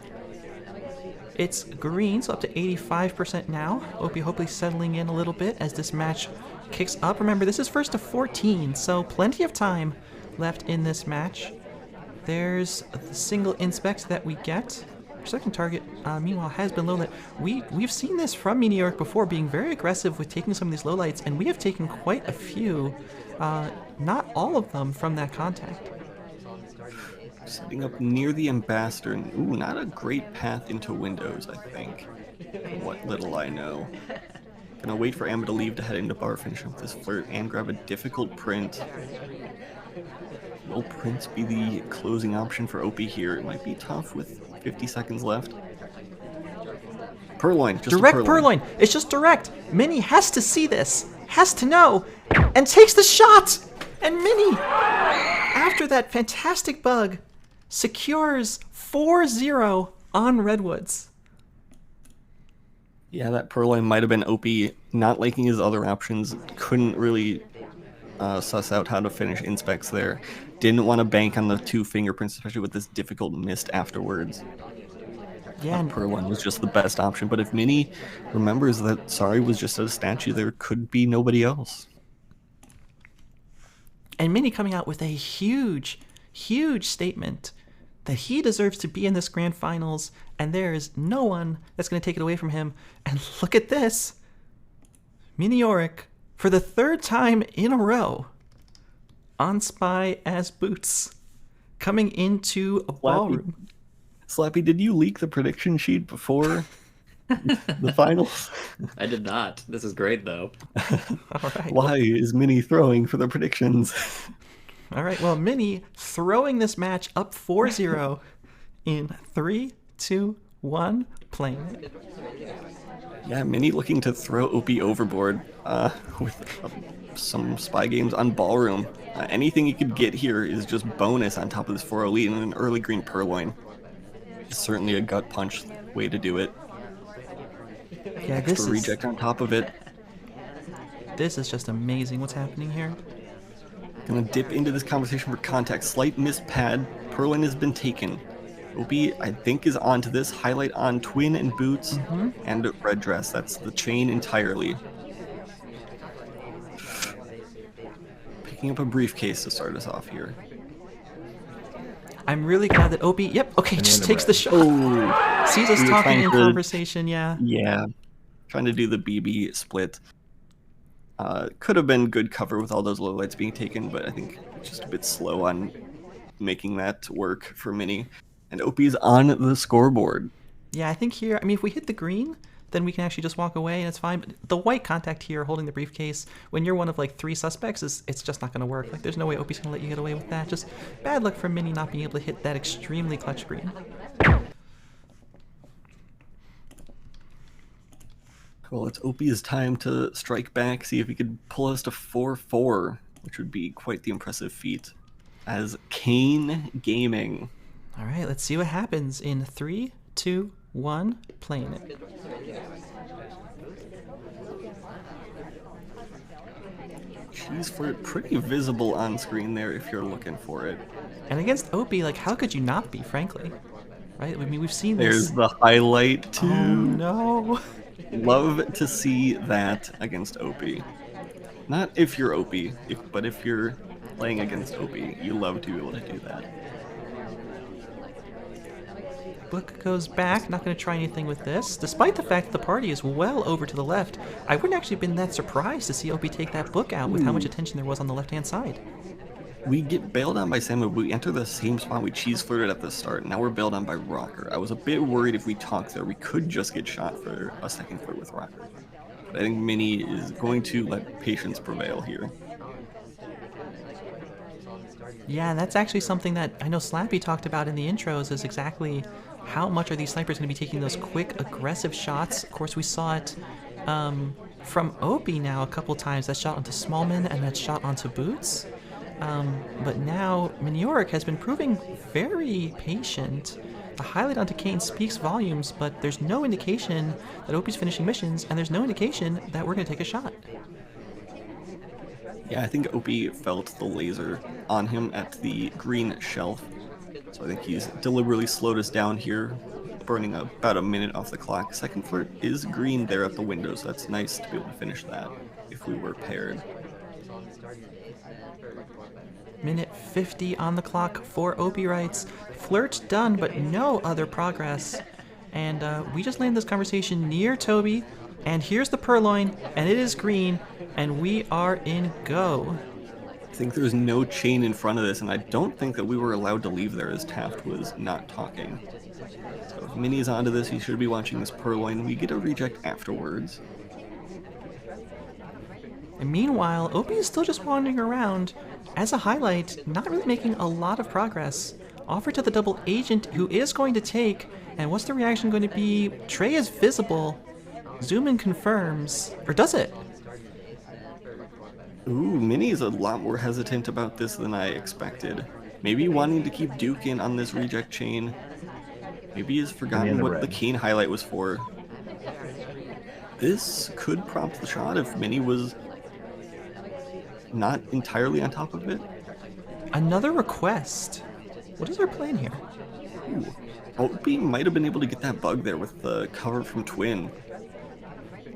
It's green, so up to 85% now. Opie hopefully settling in a little bit as this match kicks up. Remember, this is first to 14, so plenty of time left in this match. There's the single inspect that we get. Our second target, meanwhile, has been low lit. We've seen this from Miniorek before, being very aggressive with taking some of these low lights, and we have taken quite a few, not all of them from that contact. Setting up near the ambassador. Ooh, not a great path into windows, I think. What little I know. Gonna wait for Amma to leave to head into bar, finish up this flirt, and grab a difficult print. Will prints be the closing option for Opie here? It might be tough with 50 seconds left. Purloin, just direct a purloin. It's just direct. Minnie has to see this, has to know, and takes the shot. And Minnie, after that fantastic bug, secures 4-0 on Redwoods. Yeah, that purloin might have been Opie not liking his other options. Couldn't really suss out how to finish inspects there. Didn't want to bank on the 2 fingerprints, especially with this difficult mist afterwards. Yeah, purloin was just the best option. But if Minnie remembers that Sorry was just a statue, there could be nobody else. And Minnie coming out with a huge statement that he deserves to be in this grand finals, and there is no one that's going to take it away from him. And look at this. Miniorek, for the 3rd time in a row, on Spy as Boots, coming into a ballroom. Slappy, did you leak the prediction sheet before the finals? I did not. This is great, though. All right. Why is Minnie throwing for the predictions? All right, well, Minnie throwing this match up 4-0 in 3, 2, 1, playing it. Yeah, Minnie looking to throw Opie overboard with some spy games on Ballroom. Anything you could get here is just bonus on top of this 4-0 lead and an early green purloin. It's certainly a gut punch way to do it. Yeah, Extra reject on top of it. This is just amazing what's happening here. Gonna dip into this conversation for context. Slight missed pad. Purloin has been taken. Opie, I think, is onto this. Highlight on twin and boots and red dress. That's the chain entirely. Picking up a briefcase to start us off here. I'm really glad that Opie, just takes the shot. Oh, sees us talking in conversation, yeah. Yeah, trying to do the BB split. Could have been good cover with all those low lights being taken, but I think just a bit slow on making that work for Minnie. And Opie's on the scoreboard. Yeah, I think here, if we hit the green, then we can actually just walk away and it's fine. But the white contact here holding the briefcase, when you're one of like 3 suspects, it's just not going to work. Like, there's no way Opie's going to let you get away with that. Just bad luck for Minnie not being able to hit that extremely clutch green. Well, it's Opie's time to strike back, see if he could pull us to 4-4, which would be quite the impressive feat. As Kane Gaming. All right, let's see what happens in 3, 2, 1, playing it. Cheese flirt pretty visible on screen there if you're looking for it. And against Opie, like, how could you not be, frankly? Right? We've seen this. There's the highlight too. Oh, no. Love to see that against Opie. Not if you're Opie, but if you're playing against Opie, you love to be able to do that. Book goes back, not going to try anything with this. Despite the fact that the party is well over to the left, I wouldn't actually have been that surprised to see Opie take that book out with how much attention there was on the left-hand side. We get bailed on by Samu, we enter the same spot we cheese flirted at the start. Now we're bailed on by Rocker. I was a bit worried if we talked there, we could just get shot for a second flirt with Rocker. But I think Minnie is going to let patience prevail here. Yeah, that's actually something that I know Slappy talked about in the intros, is exactly how much are these snipers going to be taking those quick, aggressive shots. Of course, we saw it from Opie now a couple times. That shot onto Smallman and that shot onto Boots. But now Miniorek has been proving very patient. The highlight onto Kane speaks volumes, but there's no indication that Opie's finishing missions, and there's no indication that we're going to take a shot. Yeah, I think Opie felt the laser on him at the green shelf. So I think he's deliberately slowed us down here, burning about a minute off the clock. Second flirt is green there at the window, so that's nice to be able to finish that if we were paired. Minute 50 on the clock for OpiWrites. Flirt done, but no other progress. And we just landed this conversation near Toby. And here's the purloin, and it is green, and we are in go. I think there's no chain in front of this, and I don't think that we were allowed to leave there as Taft was not talking. So if Minnie's onto this, he should be watching this purloin. We get a reject afterwards. And meanwhile, Opie is still just wandering around. As a highlight, not really making a lot of progress. Offer to the double agent, who is going to take, and what's the reaction going to be? Trey is visible. Zoom in confirms, or does it? Ooh, Minnie's a lot more hesitant about this than I expected. Maybe wanting to keep Duke in on this reject chain. Maybe he's forgotten what the Kane highlight was for. This could prompt the shot if Minnie was not entirely on top of it. Another request. What is our plan here? Ooh. Opie might have been able to get that bug there with the cover from Twin.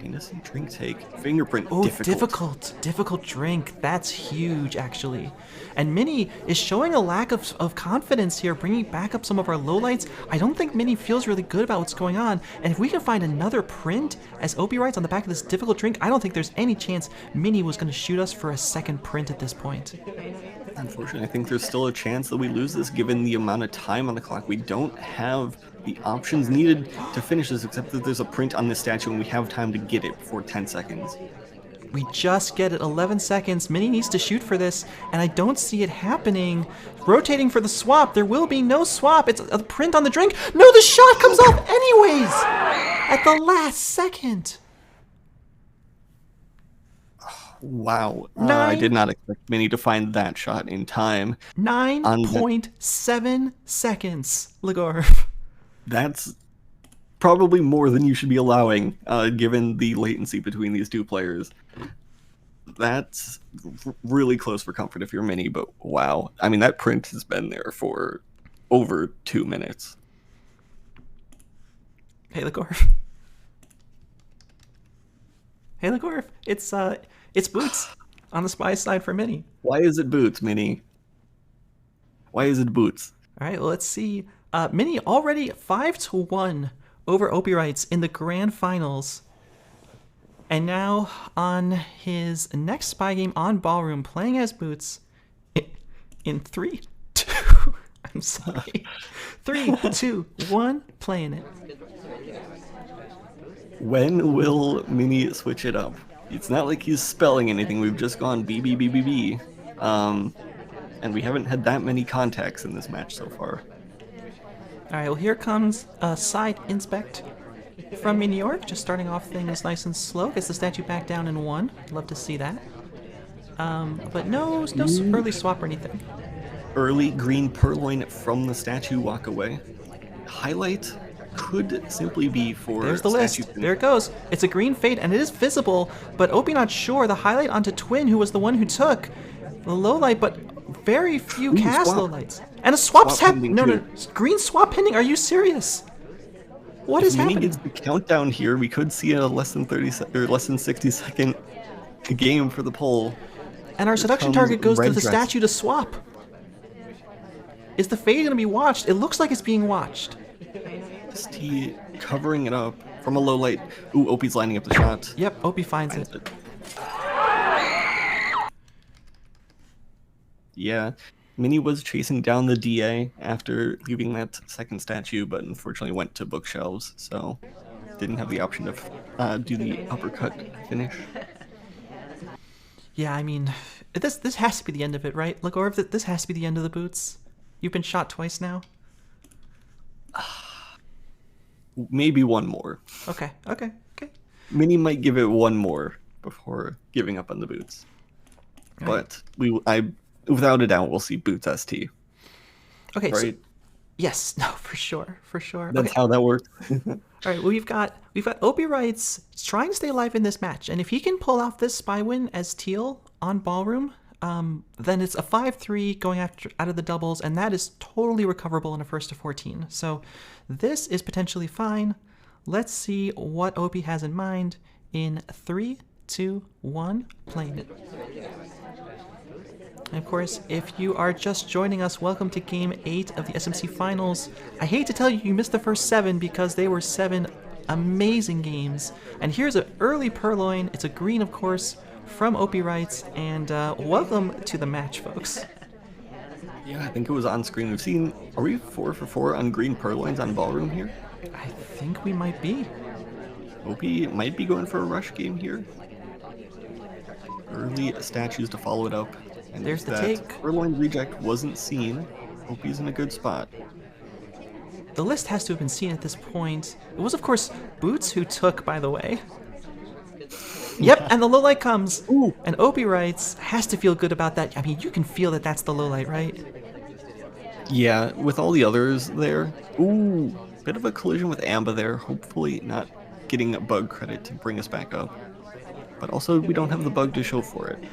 Innocent drink take. Fingerprint. Oh, difficult. difficult drink. That's huge, actually. And Minnie is showing a lack of confidence here, bringing back up some of our lowlights. I don't think Minnie feels really good about what's going on. And if we can find another print, as Opie writes on the back of this difficult drink, I don't think there's any chance Minnie was going to shoot us for a second print at this point. Unfortunately, I think there's still a chance that we lose this given the amount of time on the clock. We don't have the options needed to finish this, except that there's a print on this statue and we have time to get it before 10 seconds. We just get it, 11 seconds. Minnie needs to shoot for this, and I don't see it happening. Rotating for the swap. There will be no swap. It's a print on the drink. No, the shot comes off anyways! At the last second. Wow. I did not expect Minnie to find that shot in time. 9.7 seconds, Legorv. That's probably more than you should be allowing, given the latency between these two players. That's really close for comfort if you're Minnie, but wow. I mean, that print has been there for over 2 minutes. Hey, Legorv. Hey, Legorv. It's Boots on the spy side for Minnie. Why is it Boots, Minnie? Why is it Boots? All right, well, let's see. Minnie already 5-1 over OpiWrites in the grand finals. And now on his next spy game on Ballroom, playing as Boots in 3, 2, I'm sorry. 3, 2, 1, playing it. When will Minnie switch it up? It's not like he's spelling anything. We've just gone B, B, B, B, B. And we haven't had that many contacts in this match so far. All right, well, here comes a side inspect from Miniorek, just starting off things nice and slow. Gets the statue back down in 1. Love to see that. But no early swap or anything. Early green purloin from the statue walk away. Highlight could simply be for There's the list. There it goes. It's a green fade, and it is visible, but Opie not sure. The highlight onto Twin, who was the one who took the low light, but very few cast low lights. And a swap's happening. No, green swap pending. Are you serious? What is happening? If Minnie gets the countdown here, we could see a less than 60 second game for the poll. And our seduction target goes to the statue to swap. Is the fade going to be watched? It looks like it's being watched. Is he covering it up from a low light? Ooh, Opie's lining up the shot. Yep, Opie finds it. Yeah, Minnie was chasing down the DA after leaving that second statue, but unfortunately went to bookshelves, so didn't have the option to do the uppercut finish. Yeah, I mean, this has to be the end of it, right? Legorv, this has to be the end of the Boots. You've been shot twice now. Maybe one more. Okay. Minnie might give it one more before giving up on the Boots. Right. But I without a doubt, we'll see Boots ST. Okay, right? Yes, no, for sure, for sure. That's Okay. how that works. All right, well, we've got OpiWrites trying to stay alive in this match, and if he can pull off this spy win as Teal on Ballroom, then it's a 5-3 going out of the doubles, and that is totally recoverable in a first to 14. So this is potentially fine. Let's see what Opie has in mind in 3, 2, 1, playing it. And of course, if you are just joining us, welcome to Game 8 of the SMC Finals. I hate to tell you, you missed the first 7 because they were 7 amazing games. And here's an early Purloin. It's a green, of course, from OpiWrites. And welcome to the match, folks. Yeah, I think it was on screen. We've seen, are we 4 for 4 on green Purloins on Ballroom here? I think we might be. Opie might be going for a rush game here. Early statues to follow it up. And There's the that take. Purloin reject wasn't seen. Opie's in a good spot. The list has to have been seen at this point. It was, of course, Boots who took, by the way. Yep, and the low light comes. Ooh. And OpiWrites has to feel good about that. I mean, you can feel that that's the low light, right? Yeah, with all the others there. Ooh, bit of a collision with Amba there. Hopefully not getting a bug credit to bring us back up. But also, we don't have the bug to show for it.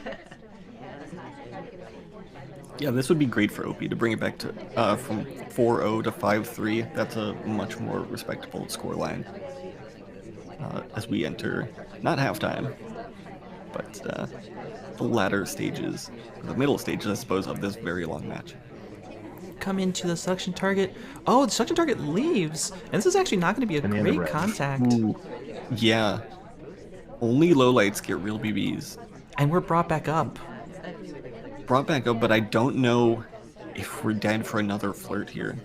Yeah, this would be great for Opie to bring it back to from 4-0 to 5-3. That's a much more respectable scoreline as we enter, not halftime, but the latter stages, the middle stages, I suppose, of this very long match. Come into the suction target. Oh, the suction target leaves. And this is actually not going to be a Banana great bread. contact. Ooh. Yeah, only lowlights get real BBs. And we're brought back up. Brought back up, but I don't know if we're dead for another flirt here.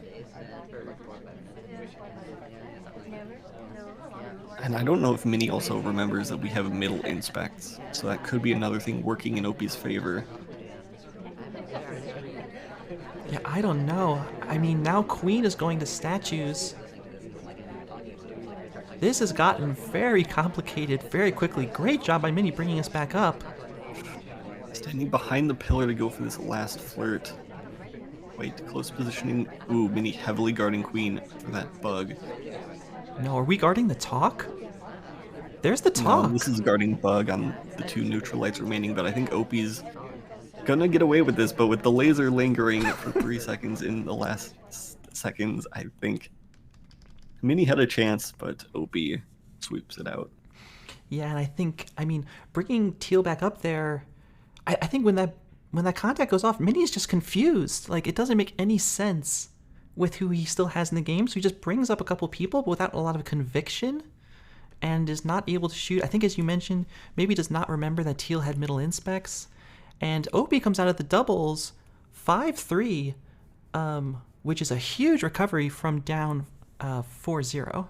And I don't know if Mini also remembers that we have middle inspects, so that could be another thing working in Opie's favor. Yeah, I don't know. I mean, now Queen is going to statues. This has gotten very complicated very quickly. Great job by Mini bringing us back up. Standing behind the pillar to go for this last flirt. Wait, close positioning. Ooh, Mini heavily guarding Queen for that bug. No, are we guarding the talk? There's the talk. No, this is guarding bug on the 2 neutral lights remaining, but I think Opie's gonna get away with this, but with the laser lingering for 3 seconds in the last seconds, I think Mini had a chance, but Opie sweeps it out. Yeah, and I think, I mean, bringing Teal back up there, I think when that contact goes off, Mini is just confused. Like, it doesn't make any sense with who he still has in the game, so he just brings up a couple people but without a lot of conviction and is not able to shoot. I think, as you mentioned, maybe does not remember that Teal had middle inspects. And Opie comes out of the doubles 5-3, which is a huge recovery from down 4-0.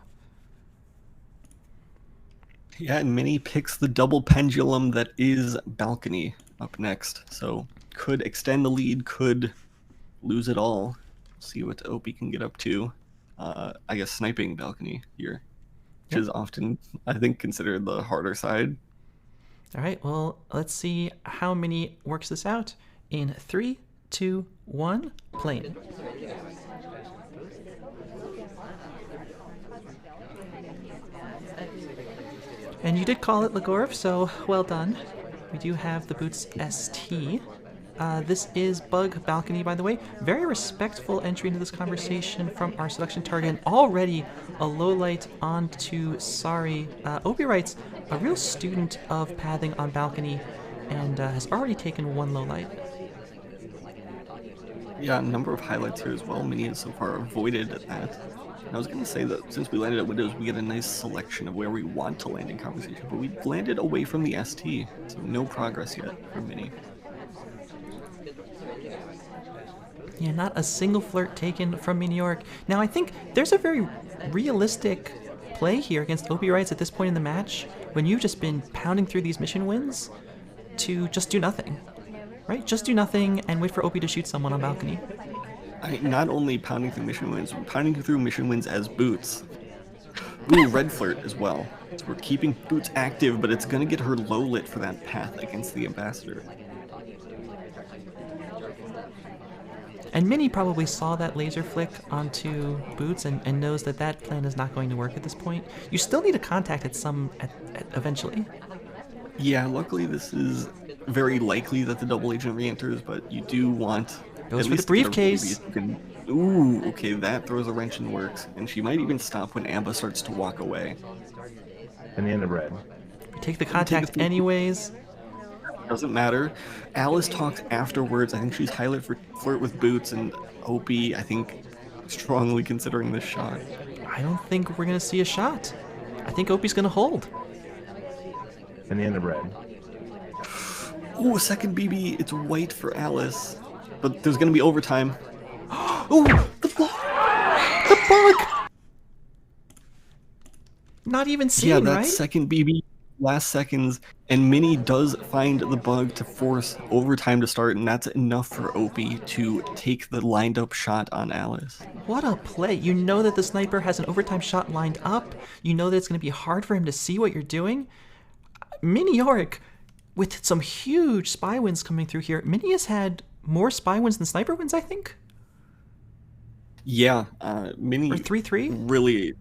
Yeah, and Mini picks the double pendulum that is Balcony up next. So could extend the lead, could lose it all. See what Opie can get up to. I guess sniping Balcony here, which is often, I think, considered the harder side. All right, well, let's see how Mini works this out in 3, 2, 1, playing. And you did call it Legorv, so well done. We do have the Boots ST. This is Bug Balcony, by the way. Very respectful entry into this conversation from our selection target. And already a low light on to Sorry. OpiWrites, a real student of pathing on Balcony, and has already taken 1 low light. Yeah, a number of highlights here as well. Mini has so far avoided that. I was going to say that since we landed at Windows, we get a nice selection of where we want to land in conversation, but we landed away from the ST, so no progress yet for Mini. Yeah, not a single flirt taken from Miniorek. Now, I think there's a very realistic play here against OpiWrites at this point in the match, when you've just been pounding through these mission wins, to just do nothing. Right? Just do nothing and wait for Opie to shoot someone on Balcony. Not only pounding through mission wins, we're pounding through mission wins as Boots. Ooh, red flirt as well. So we're keeping Boots active, but it's going to get her low lit for that path against the Ambassador. And Mini probably saw that laser flick onto Boots and knows that that plan is not going to work at this point. You still need a contact eventually. Yeah, luckily this is very likely that the double agent re-enters, but you do want... Goes at for the least to get a briefcase. baby. Ooh, okay, that throws a wrench in the works, and she might even stop when Amba starts to walk away. Banana bread. Take the contact anyways. Doesn't matter. Alice talks afterwards. I think she's highlight for flirt with Boots, and Opie, I think, strongly considering this shot. I don't think we're gonna see a shot. I think Opie's gonna hold. Banana bread. Ooh, second BB. It's white for Alice, but there's gonna be overtime. Ooh, the bug! The bug! Not even seen, Yeah, that right? second BB, last seconds, and Minnie does find the bug to force overtime to start, and that's enough for Opie to take the lined up shot on Alice. What a play. You know that the sniper has an overtime shot lined up. You know that it's going to be hard for him to see what you're doing. Miniorek, with some huge spy wins coming through here, Mini has had more spy wins than sniper wins, I think. Yeah, Minnie... Or 3-3? Really...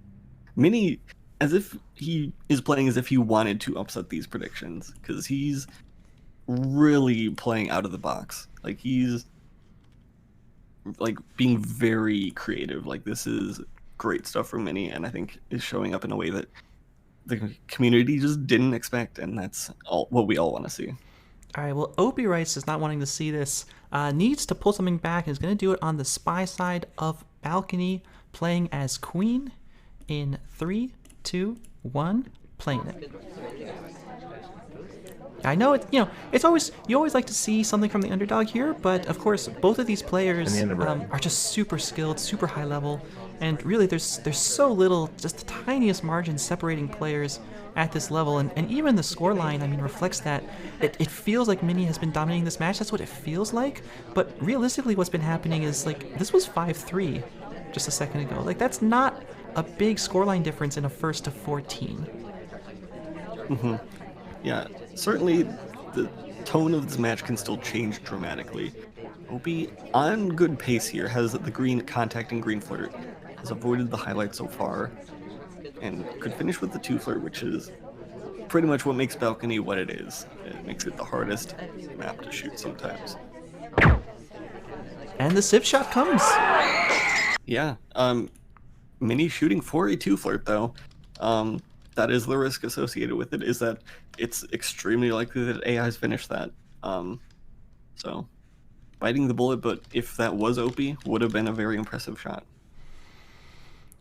Minnie, as if he is playing as if he wanted to upset these predictions, because he's really playing out of the box. Like, he's like being very creative. Like, this is great stuff from Minnie, and I think is showing up in a way that the community just didn't expect, and that's all what we all want to see. All right, well, OpiWrites is not wanting to see this. Needs to pull something back and is going to do it on the spy side of Balcony, playing as Queen in 3, 2, 1, playing it. I know it. You know, it's always you always like to see something from the underdog here, but of course, both of these players are just super skilled, super high level, and really, there's so little, just the tiniest margin separating players at this level, and even the scoreline, I mean, reflects that. It feels like Mini has been dominating this match. That's what it feels like, but realistically, what's been happening is like this was 5-3 just a second ago. Like that's not a big scoreline difference in a first to 14. Mm-hmm. Yeah, certainly the tone of this match can still change dramatically. Opie, on good pace here, has the green contact and green flirt, has avoided the highlight so far, and could finish with the 2 flirt, which is pretty much what makes Balcony what it is. It makes it the hardest map to shoot sometimes. And the sip shot comes. Yeah, Mini shooting for a 2 flirt though. That is the risk associated with it, is that it's extremely likely that AI's finish that. So, biting the bullet, but if that was Opie, would have been a very impressive shot.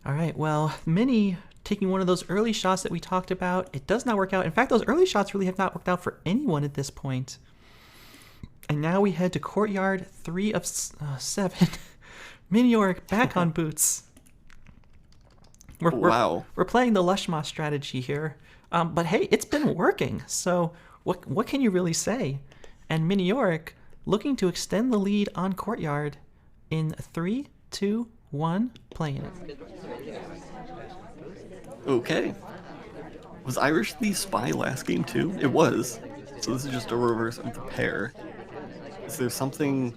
All right, well, Mini taking one of those early shots that we talked about. It does not work out. In fact, those early shots really have not worked out for anyone at this point. And now we head to Courtyard, 3 of 7. Miniorek back on Boots. Wow. We're playing the Lushma strategy here. But hey, it's been working. So what can you really say? And Miniorek looking to extend the lead on Courtyard in 3, 2, 1, playing it. Okay. Was Irish the spy last game too? It was. So this is just a reverse of the pair. Is there something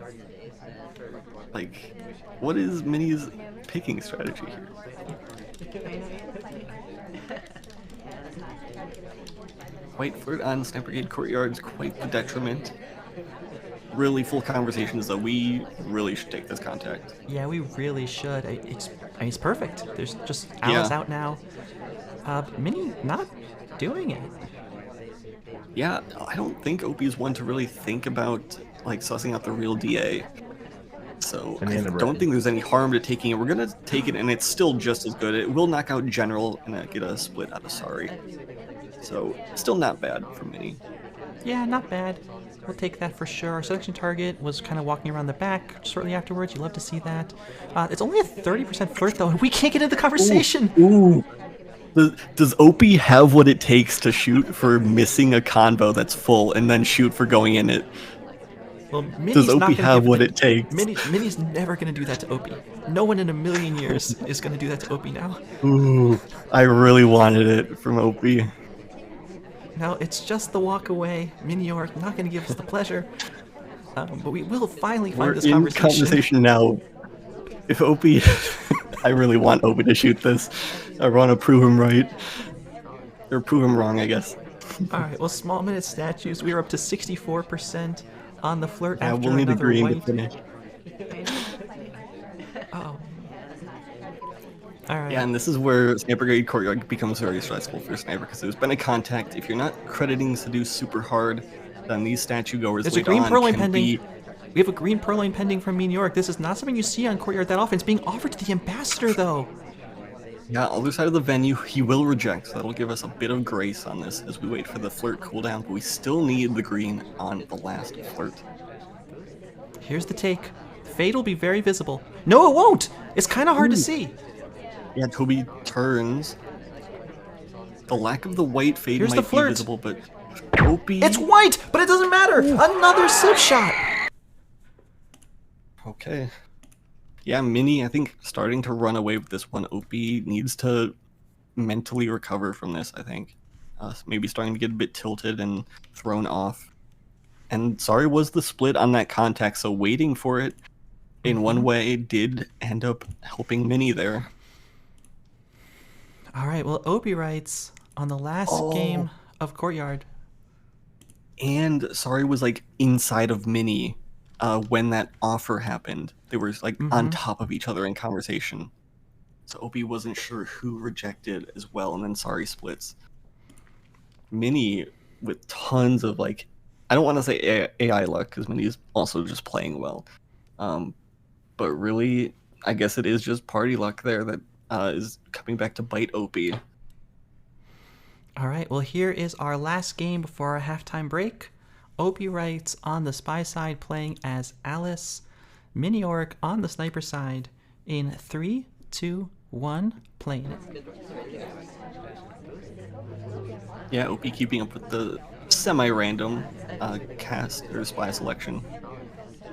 like, what is Mini's picking strategy here? White flirt on Sniper Gate Courtyard is quite the detriment. Really full conversations though. We really should take this contact. Yeah, we really should. It's perfect. There's just Alice out now. Mini not doing it. Yeah, I don't think Opie is one to really think about like sussing out the real DA. So I don't think there's any harm to taking it. We're gonna take it, and it's still just as good. It will knock out General and get a split out of Sorry. So still not bad for Mini. Yeah, not bad. We'll take that for sure. Our selection target was kind of walking around the back shortly afterwards. You love to see that. It's only a 30% flirt though, and we can't get into the conversation. Ooh. Does Opie have what it takes to shoot for missing a combo that's full and then shoot for going in it? Well, does Opie have what it takes? Mini's never going to do that to Opie. No one in a million years is going to do that to Opie now. Ooh, I really wanted it from Opie. No, it's just the walk away. Miniorek not going to give us the pleasure. But we will finally We're find this in conversation. now. If Opie, I really want Opie to shoot this. I want to prove him right, or prove him wrong, I guess. All right, well, small minute statues. We are up to 64% on the flirt Yeah, after we'll need a another green to white. finish. Oh. All right. Yeah, and this is where Sniper Grade Courtyard becomes very stressful for Sniper, because there's been a contact. If you're not crediting Seduce super hard, then these statue goers There's a later green on purloin can pending. be... We have a green purloin pending from Miniorek. This is not something you see on Courtyard that often. It's being offered to the ambassador, though. Yeah, other side of the venue, he will reject, so that'll give us a bit of grace on this as we wait for the flirt cooldown, but we still need the green on the last flirt. Here's the take. Fade will be very visible. No, it won't! It's kind of hard to see. Yeah, Toby turns. The lack of the white fade Here's the might be flirt. visible, but Opie... It's white, but it doesn't matter. Another civ shot. Okay. Yeah, Mini, I think, starting to run away with this one. Opie needs to mentally recover from this, I think. Maybe starting to get a bit tilted and thrown off. And sorry was the split on that contact, so waiting for it in one way did end up helping Mini there. All right, well, OpiWrites on the last game of Courtyard. And sorry was like inside of Mini when that offer happened. They were like on top of each other in conversation. So Opie wasn't sure who rejected as well, and then sorry splits. Mini with tons of like, I don't want to say AI luck because Mini is also just playing well. But really, I guess it is just party luck there that is coming back to bite Opie. All right, well, here is our last game before our halftime break. OpiWrites on the spy side playing as Alice. Miniorek on the sniper side in 3, 2, 1, playing it. Yeah, Opie keeping up with the semi-random cast or spy selection.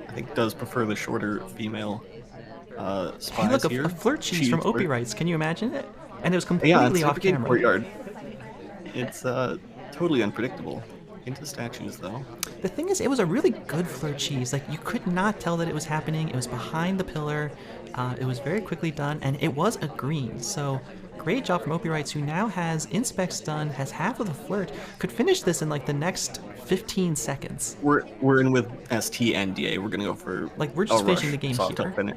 I think does prefer the shorter female spies Hey, look, here. a flirt cheese from OpiWrites. Can you imagine it? And it was Yeah, completely on off Sniper camera. Courtyard. It's totally unpredictable. Into statues, though. The thing is, it was a really good flirt cheese. Like, you could not tell that it was happening. It was behind the pillar. It was very quickly done, and it was a green. So, great job from OpiWrites, who now has inspects done, has half of the flirt, could finish this in like the next 15 seconds. We're in with ST and DA. We're gonna go for Like, we're just a finishing rush the game soft here. up finish.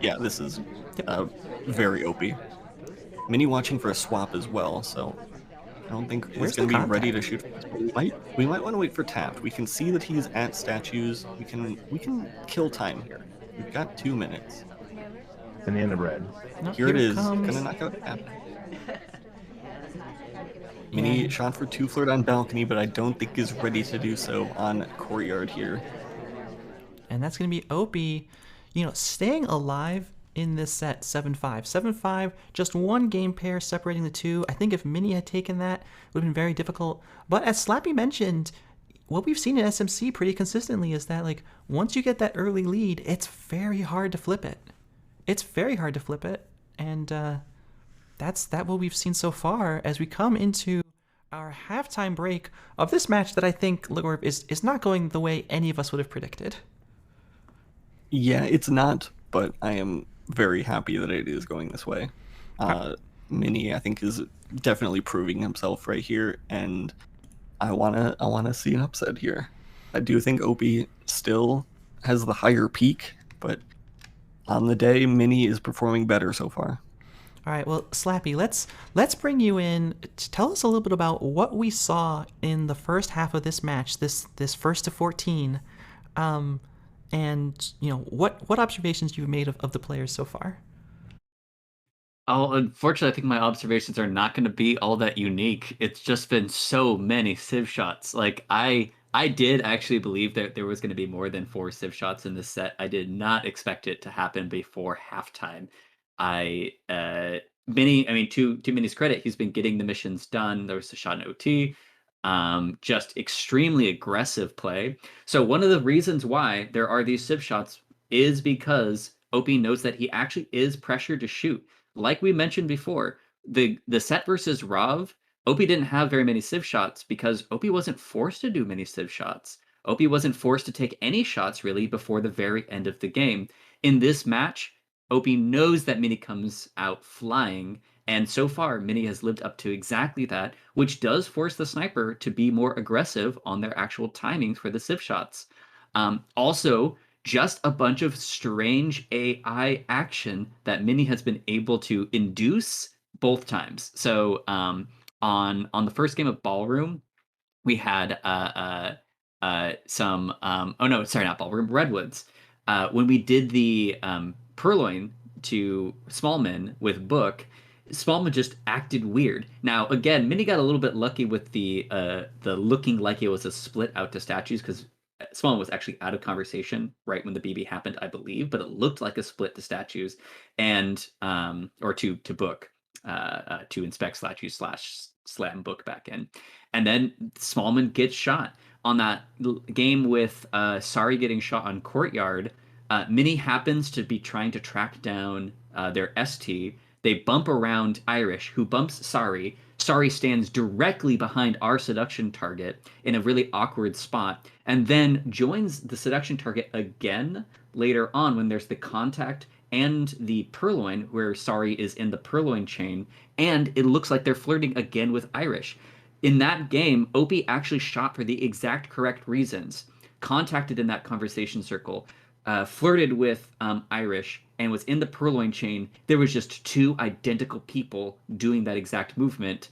Yeah, this is very Opie. Mini watching for a swap as well, so I don't think Where's he's going the to be ready to contact? shoot. We might want to wait for tapped. We can see that he's at statues. We can kill time here. We've got 2 minutes. Banana bread. No, Here it is. comes. Gonna knock out tap. Mini shot for 2 flirt on balcony, but I don't think is ready to do so on Courtyard here. And that's going to be Opie, staying alive in this set, 7-5. 7-5, just one game pair separating the two. I think if Mini had taken that, it would have been very difficult. But as Slappy mentioned, what we've seen in SMC pretty consistently is that, like, once you get that early lead, it's very hard to flip it. It's very hard to flip it. And that's what we've seen so far as we come into our halftime break of this match that I think, Ligor, is not going the way any of us would have predicted. Yeah, it's not, but I am very happy that it is going this way. Mini, I think, is definitely proving himself right here, and I wanna see an upset here. I do think Opie still has the higher peak, but on the day, Mini is performing better so far. All right, well, Slappy, let's bring you in to tell us a little bit about what we saw in the first half of this match, this first to 14. And what observations you've made of the players so far. Unfortunately, I think my observations are not going to be all that unique. It's just been so many civ shots. Like, I did actually believe that there was going to be more than 4 civ shots in this set. I did not expect it to happen before halftime. To Mini's credit, he's been getting the missions done. There was a shot in OT. Just extremely aggressive play. So one of the reasons why there are these civ shots is because Opie knows that he actually is pressured to shoot. Like we mentioned before, the set versus Rav, Opie didn't have very many civ shots because Opie wasn't forced to do many civ shots. Opie wasn't forced to take any shots really before the very end of the game. In this match, Opie knows that Mini comes out flying, and so far Mini has lived up to exactly that, which does force the sniper to be more aggressive on their actual timings for the civ shots. Also, just a bunch of strange AI action that Mini has been able to induce both times. So on the first game of Ballroom, we had some oh no, sorry, not Ballroom, Redwoods. When we did the purloin to Smallman with Book, Smallman just acted weird. Now again, Mini got a little bit lucky with the looking like it was a split out to statues, because Smallman was actually out of conversation right when the BB happened, I believe, but it looked like a split to statues and or to Book, to inspect statues / slam Book back in. And then Smallman gets shot. On that game with Sari getting shot on Courtyard, Mini happens to be trying to track down their ST. They bump around Irish, who bumps Sari. Sari stands directly behind our seduction target in a really awkward spot, and then joins the seduction target again later on when there's the contact and the purloin, where Sari is in the purloin chain, and it looks like they're flirting again with Irish. In that game, Opie actually shot for the exact correct reasons, contacted in that conversation circle, flirted with Irish, and was in the purloin chain. There was just two identical people doing that exact movement.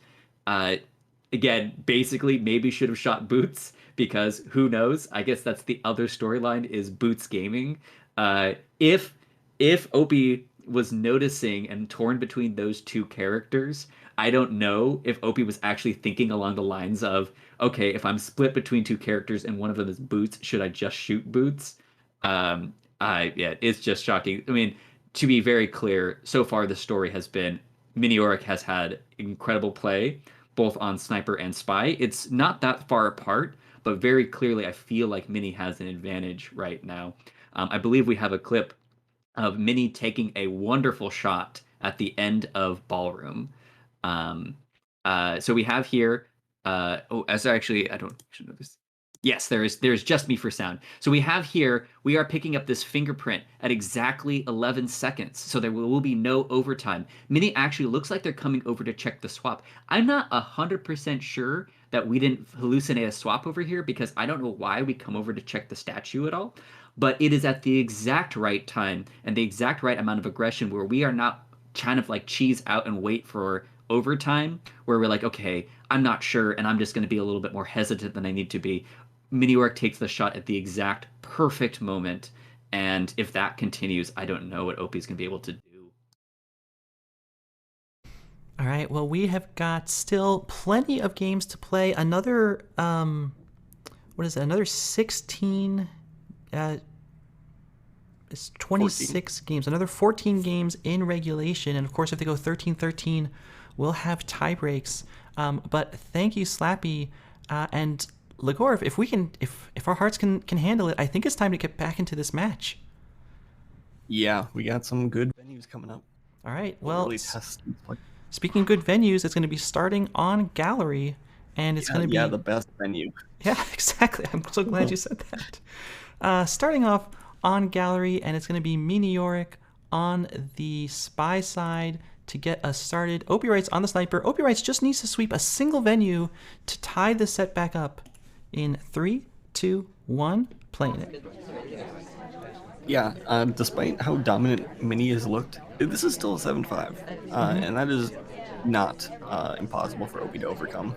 Again, basically, maybe should have shot Boots, because who knows? I guess that's the other storyline, is Boots gaming. If Opie was noticing and torn between those two characters, I don't know if Opie was actually thinking along the lines of, okay, if I'm split between two characters and one of them is Boots, should I just shoot Boots? Yeah, it's just shocking. I mean, to be very clear, so far the story has been Miniorek has had incredible play, both on Sniper and Spy. It's not that far apart, but very clearly I feel like Mini has an advantage right now. I believe we have a clip of Mini taking a wonderful shot at the end of Ballroom. So we have here, I should know this. Yes, there's just me for sound. So we have here, we are picking up this fingerprint at exactly 11 seconds. So there will be no overtime. Mini actually looks like they're coming over to check the swap. I'm not 100% sure that we didn't hallucinate a swap over here, because I don't know why we come over to check the statue at all. But it is at the exact right time and the exact right amount of aggression where we are not kind of like cheese out and wait for overtime, where we're like, okay, I'm not sure, and I'm just going to be a little bit more hesitant than I need to be. Miniorek takes the shot at the exact perfect moment, and if that continues, I don't know what Opie's going to be able to do. All right, well, we have got still plenty of games to play. Another, Another 16, it's 26 14 games. Another 14 games in regulation, and of course, if they go 13-13, we'll have tie breaks. But thank you, Slappy, and Legorv, if our hearts can handle it, I think it's time to get back into this match. Yeah, we got some good venues coming up. All right, well, really test. Speaking of good venues, it's going to be starting on Gallery, and it's going to be the best venue. Yeah, exactly. I'm so glad you said that. Starting off on Gallery, and it's going to be Miniorek on the Spy side to get us started. OpiWrites on the Sniper. OpiWrites just needs to sweep a single venue to tie the set back up. In 3, 2, 1, playing it. Yeah, despite how dominant Mini has looked, this is still a 7-5, and that is not impossible for Opie to overcome.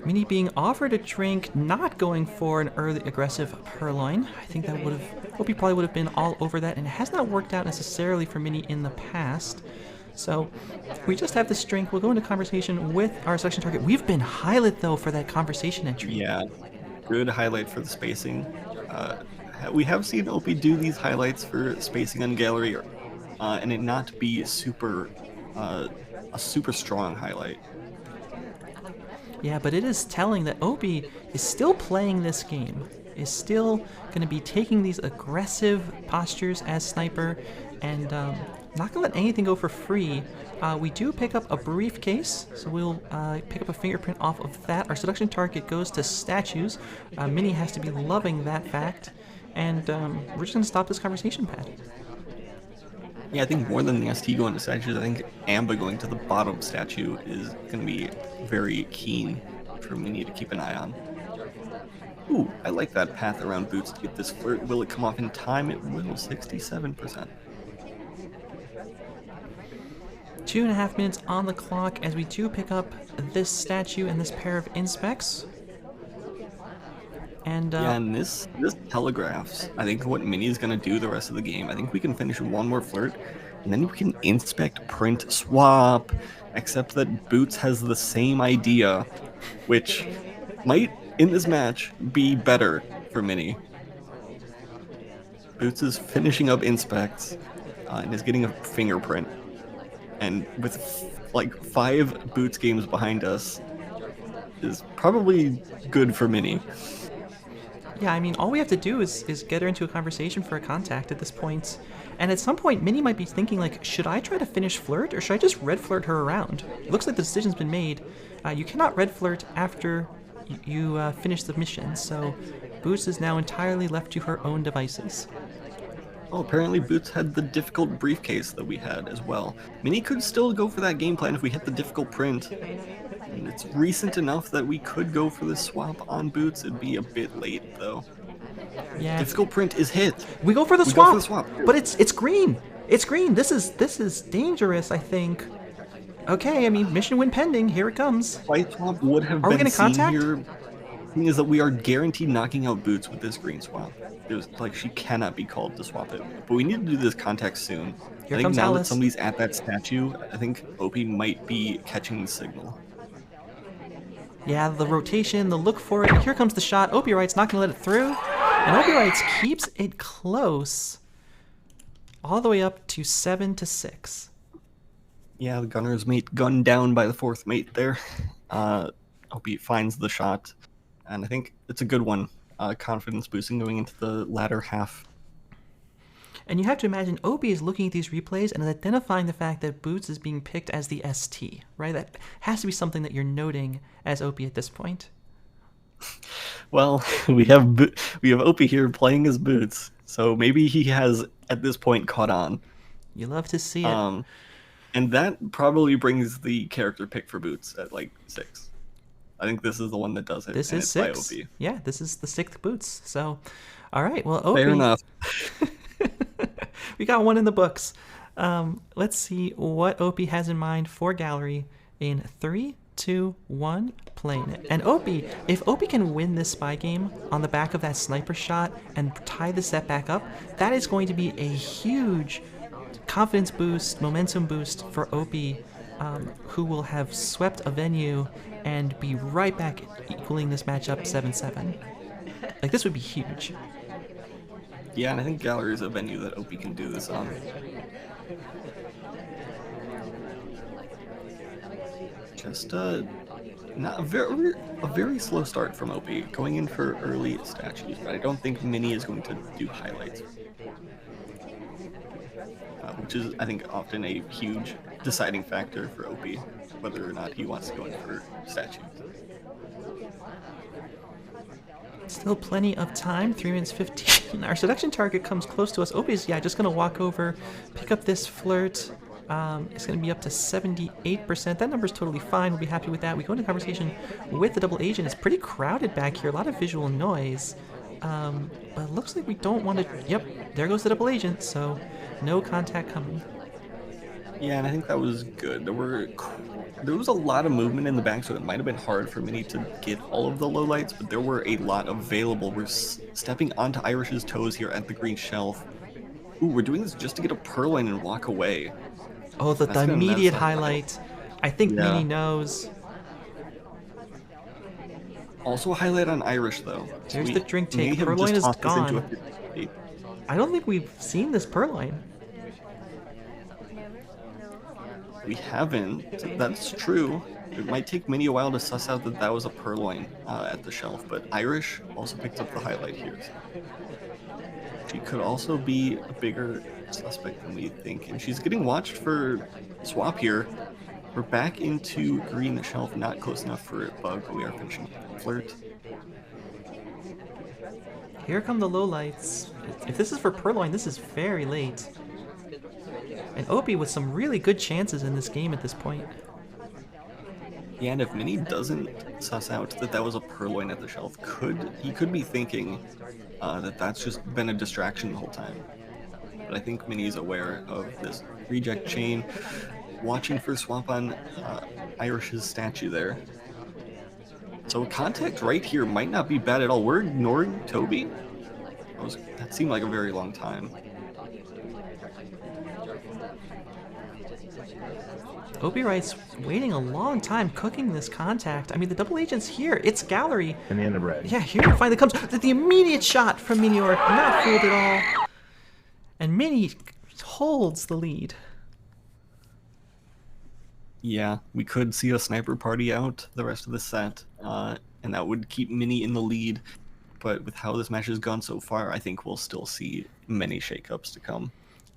Mini being offered a drink, not going for an early aggressive purloin. I think that Opie probably would have been all over that, and it has not worked out necessarily for Mini in the past. So we just have this drink. We'll go into conversation with our selection target. We've been highlight, though, for that conversation entry. Yeah, good highlight for the spacing. We have seen Opie do these highlights for spacing on Gallery, and it not be a super strong highlight. Yeah, but it is telling that Opie is still playing this game. is still going to be taking these aggressive postures as sniper and not going to let anything go for free. We do pick up a briefcase, so we'll pick up a fingerprint off of that. Our seduction target goes to statues. Mini has to be loving that fact. And we're just going to stop this conversation pad. Yeah, I think more than the ST going to statues, I think Amba going to the bottom statue is going to be very keen for Mini to keep an eye on. Ooh, I like that path around Boots to get this flirt. Will it come off in time? It will, 67%. 2.5 minutes on the clock as we do pick up this statue and this pair of inspects. And yeah, and this telegraphs, I think, what Mini is going to do the rest of the game. I think we can finish one more flirt, and then we can inspect, print, swap, except that Boots has the same idea, which might, in this match, be better for Mini. Boots is finishing up inspects and is getting a fingerprint. And with like 5 Boots games behind us, is probably good for Mini. Yeah, I mean, all we have to do is get her into a conversation for a contact at this point. And at some point, Mini might be thinking, like, should I try to finish flirt, or should I just red flirt her around? It looks like the decision's been made. You cannot red flirt after you finish the mission, so Boots is now entirely left to her own devices. Oh, apparently Boots had the difficult briefcase that we had as well. Mini could still go for that game plan if we hit the difficult print. And it's recent enough that we could go for the swap on Boots. It'd be a bit late, though. Yeah. Difficult print is hit. We go for the swap. Go for the swap. But it's green. It's green. This is dangerous, I think. Okay, I mean, mission win pending. Here it comes. White swap would have Are we been gonna contact? here. The thing is that we are guaranteed knocking out Boots with this green swap. There's like she cannot be called to swap it. But we need to do this contact soon. Here I think comes now Alice. that somebody's at that statue, I think Opie might be catching the signal. Yeah, the rotation, the look for it. Here comes the shot. OpiWrites not going to let it through. And OpiWrites keeps it close. All the way up to 7-6. Yeah, the gunner's mate gunned down by the 4th mate there. Opie finds the shot. And I think it's a good one. Confidence boosting going into the latter half. And you have to imagine Opie is looking at these replays and is identifying the fact that Boots is being picked as the ST, right? That has to be something that you're noting as Opie at this point. Well, we have Opie here playing as Boots, so maybe he has at this point caught on. You love to see it. And that probably brings the character pick for Boots at like 6. I think this is the one that does it. This and is it's 6. by Opie. Yeah, this is the 6th Boots. So, all right. Well, Opie. Fair enough. We got one in the books. Let's see what Opie has in mind for Gallery in 3, 2, 1, playing it. And Opie, if Opie can win this spy game on the back of that sniper shot and tie the set back up, that is going to be a huge confidence boost, momentum boost for Opie, who will have swept a venue and be right back equaling this matchup 7-7. Like, this would be huge. Yeah, and I think Gallery is a venue that Opie can do this on. Just not a very slow start from Opie, going in for early statues, but I don't think Mini is going to do highlights. Which is, I think, often a huge deciding factor for Opie, whether or not he wants to go in for statues. Still plenty of time, 3 minutes 15. Our seduction target comes close to us. Opie's, just going to walk over, pick up this flirt. It's going to be up to 78%. That number's totally fine. We'll be happy with that. We go into conversation with the double agent. It's pretty crowded back here. A lot of visual noise. But it looks like we don't want to... Yep, there goes the double agent. So no contact coming. Yeah, and I think that was good. There was a lot of movement in the back, so it might have been hard for Mini to get all of the lowlights, but there were a lot available. We're stepping onto Irish's toes here at the green shelf. Ooh, we're doing this just to get a purloin and walk away. Oh, the immediate highlight. I think Mini knows. Also a highlight on Irish, though. There's the drink take. Purloin is gone. I don't think we've seen this purloin. We haven't. That's true. It might take Mini a while to suss out that that was a purloin at the shelf, but Irish also picked up the highlight here. She could also be a bigger suspect than we think, and she's getting watched for swap here. We're back into green the shelf, not close enough for it bug, but we are finishing flirt. Here come the lowlights. If this is for purloin, this is very late. And Opie with some really good chances in this game at this point. Yeah, and if Mini doesn't suss out that that was a purloin at the shelf, he could be thinking that that's just been a distraction the whole time. But I think Mini's aware of this reject chain, watching for swap on Irish's statue there. So contact right here might not be bad at all. We're ignoring Toby. That seemed like a very long time. OpiWrites waiting a long time cooking this contact. I mean, the double agent's here. It's gallery. And the end of red. Yeah, here it finally comes. The immediate shot from Miniorek. Not fooled at all. And Mini holds the lead. Yeah, we could see a sniper party out the rest of the set, and that would keep Mini in the lead. But with how this match has gone so far, I think we'll still see many shakeups to come.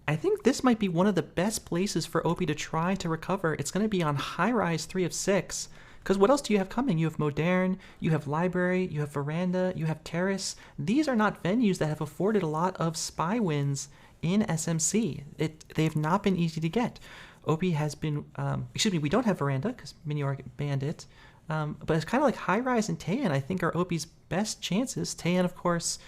I think this might be one of the best places for Opie to try to recover. It's going to be on high rise 3 of 6. Because what else do you have coming? You have Modern, you have Library, you have Veranda, you have Terrace. These are not venues that have afforded a lot of spy wins in SMC. They've not been easy to get. Opie has been, we don't have Veranda because Miniorek banned it. But it's kind of like High Rise and Taeyan, I think, are Opie's best chances. Taeyan, of course,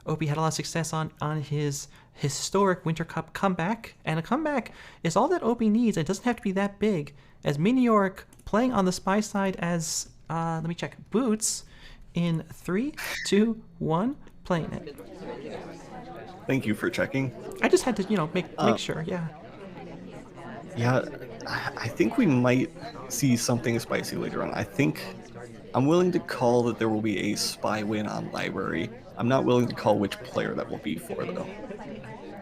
Opie had a lot of success on his historic Winter Cup comeback. And a comeback is all that Opie needs. It doesn't have to be that big. As Miniorek playing on the spy side as, let me check, Boots in 3, 2, 1, playing it. Thank you for checking. I just had to, make sure, yeah. Yeah, I think we might see something spicy later on. I'm willing to call that there will be a spy win on Library. I'm not willing to call which player that will be for, though.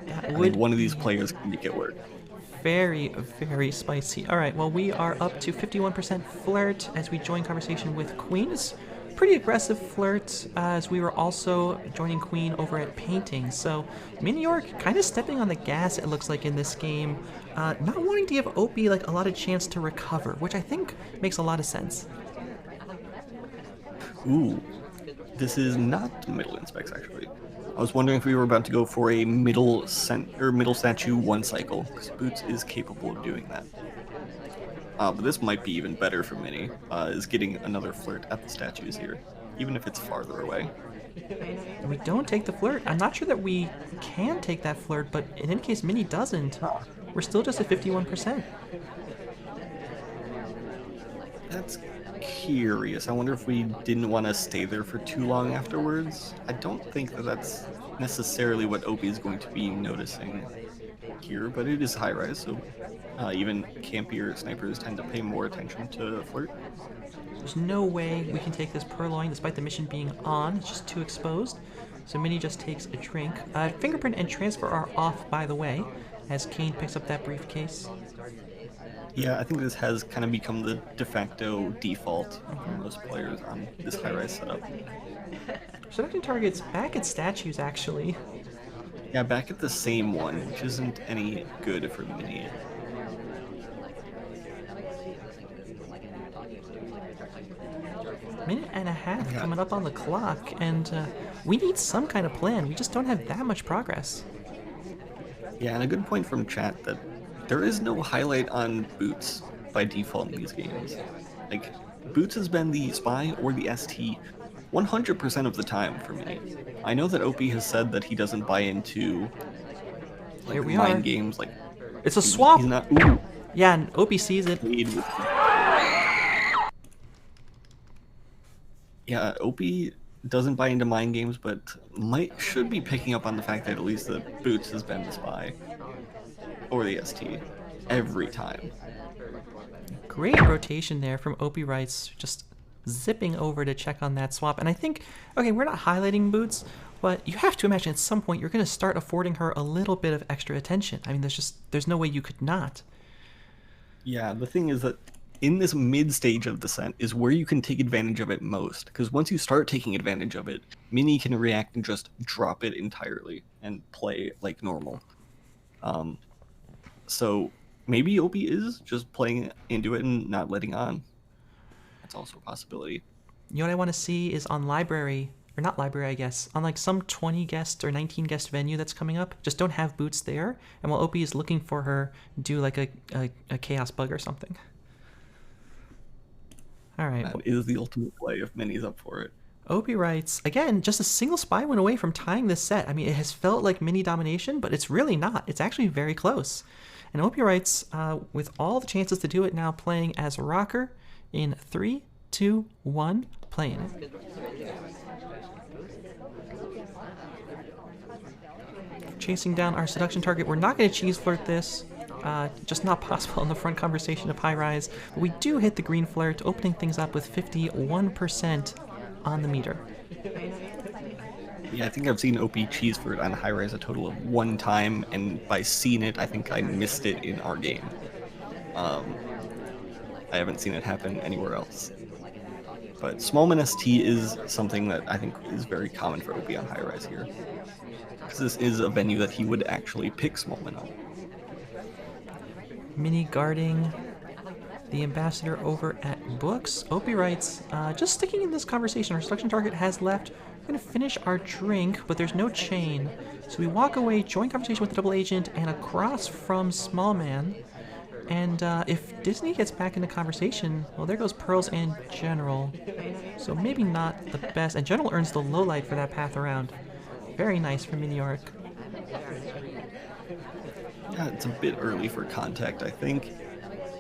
Yeah, I think one of these players can make it work. Very, very spicy. All right, well, we are up to 51% flirt as we join conversation with Queen. It's pretty aggressive flirt as we were also joining Queen over at painting. So Miniorek kind of stepping on the gas, it looks like, in this game. Not wanting to give Opie like a lot of chance to recover, which I think makes a lot of sense. Ooh, this is not middle inspects, actually. I was wondering if we were about to go for a middle statue 1 cycle, because Boots is capable of doing that. But this might be even better for Mini, is getting another flirt at the statues here, even if it's farther away. We don't take the flirt. I'm not sure that we can take that flirt, but in any case, Mini doesn't. We're still just at 51%. That's curious. I wonder if we didn't want to stay there for too long afterwards. I don't think that that's necessarily what Opie is going to be noticing here, but it is high rise, so even campier snipers tend to pay more attention to flirt. There's no way we can take this purloin despite the mission being on. It's just too exposed. So Mini just takes a drink. Fingerprint and transfer are off, by the way, as Kane picks up that briefcase. Yeah, I think this has kind of become the de facto default for most players on this high-rise setup. Selecting targets back at statues, actually. Yeah, back at the same one, which isn't any good for Mini. Minute and a half coming up on the clock, and we need some kind of plan. We just don't have that much progress. Yeah, and a good point from chat that there is no highlight on Boots by default in these games. Like, Boots has been the spy or the ST 100% of the time for me. I know that Opie has said that he doesn't buy into Here we mind are. games. Like, It's a swap. He's not. Ooh, Yeah, and Opie sees it. yeah, Opie doesn't buy into mind games, but should be picking up on the fact that at least the Boots has been the spy or the ST every time. Great rotation there from OpiWrites, just zipping over to check on that swap. And I think, okay, we're not highlighting Boots, but you have to imagine at some point you're going to start affording her a little bit of extra attention. I mean, there's no way you could not. Yeah, the thing is that in this mid stage of the set is where you can take advantage of it most, because once you start taking advantage of it, Mini can react and just drop it entirely and play like normal. So maybe Opie is just playing into it and not letting on. That's also a possibility. You know what I want to see is on library, or not library, I guess, on like some 20 guest or 19 guest venue that's coming up, just don't have boots there. And while Opie is looking for her, do like a chaos bug or something. All right. That is the ultimate play if Mini's up for it. OpiWrites, again, just a single spy went away from tying this set. I mean, it has felt like Mini domination, but it's really not. It's actually very close. And OpiWrites, with all the chances to do it now, playing as Rocker in 3, 2, 1, playing it. Chasing down our seduction target. We're not going to cheese flirt this. Just not possible in the front conversation of High Rise. But we do hit the green flirt, opening things up with 51% on the meter. Yeah, I think I've seen OP cheese flirt on High Rise a total of 1 time, and by seeing it, I think I missed it in our game. I haven't seen it happen anywhere else. But Smallman ST is something that I think is very common for OP on High Rise here, because this is a venue that he would actually pick Smallman on. Mini guarding the ambassador over at Books. OpiWrites, just sticking in this conversation. Our selection target has left. We're going to finish our drink, but there's no chain. So we walk away, join conversation with the double agent, and across from Smallman. And if Disney gets back into conversation, well, there goes Pearls and General. So maybe not the best. And General earns the low light for that path around. Very nice for Miniorek. Yeah, it's a bit early for contact, I think.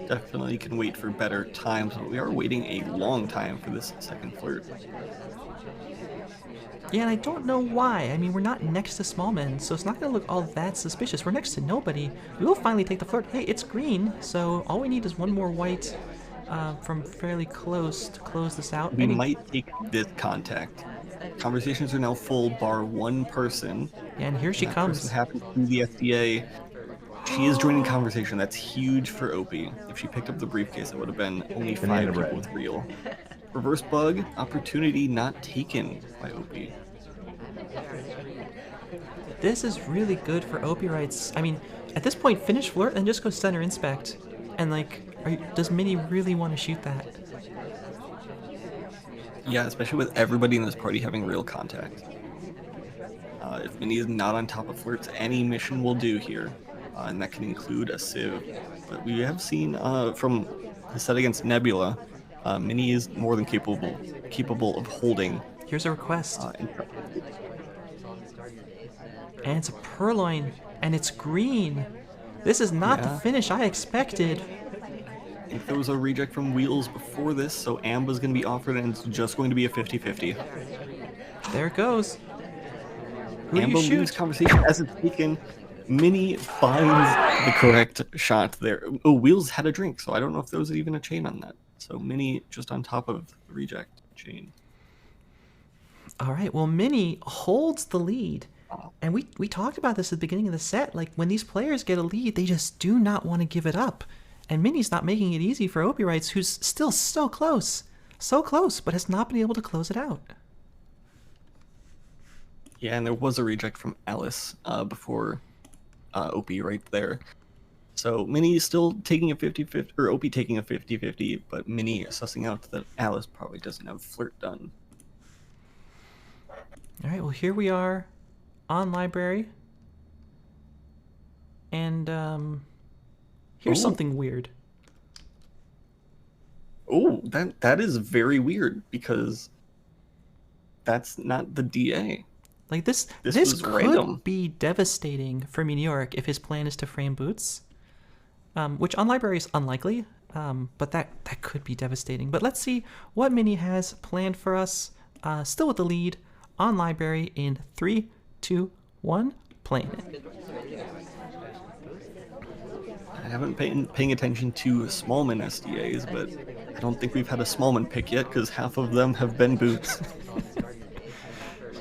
Definitely can wait for better times, but we are waiting a long time for this second flirt. Yeah, and I don't know why. I mean, we're not next to Smallman, so it's not going to look all that suspicious. We're next to nobody. We will finally take the flirt. Hey, it's green, so all we need is one more white from fairly close to close this out. We might take this contact. Conversations are now full, bar one person. Yeah, and here she comes. Person happens to be the SDA. She is joining conversation. That's huge for Opie. If she picked up the briefcase, it would have been only 5 people with real. Reverse bug, opportunity not taken by Opie. This is really good for OpiWrites. I mean, at this point, finish flirt and just go center inspect. And like, does Mini really want to shoot that? Yeah, especially with everybody in this party having real contact. If Mini is not on top of flirts, any mission will do here. And that can include a Civ. But we have seen from the set against Nebula, Mini is more than capable of holding. Here's a request. And it's a Purloin, and it's green. This is not the finish I expected. I think there was a reject from Wheels before this, so Amba's going to be offered, and it's just going to be a 50-50. There it goes. Who Amba do you shoot? leaves conversation as it's taken. Mini finds the correct shot there. Oh, Wheels had a drink, so I don't know if there was even a chain on that. So Mini just on top of the reject chain. All right, well, Mini holds the lead. And we talked about this at the beginning of the set. Like, when these players get a lead, they just do not want to give it up. And Mini's not making it easy for OpiWrites, who's still so close, but has not been able to close it out. Yeah, and there was a reject from Alice before Opie right there. So Mini is still taking a 50-50, or Opie taking a 50-50, but Mini sussing out that Alice probably doesn't have flirt done. All right, well, here we are on library. And here's something weird. Oh, that is very weird, because that's not the DA. Like, this was could random. be devastating for Miniorek if his plan is to frame boots, which on library is unlikely, but that could be devastating. But let's see what Mini has planned for us. Still with the lead on library in 3, 2, 1, playing it. I haven't been paying attention to Smallman SDAs, but I don't think we've had a Smallman pick yet, because half of them have been boots.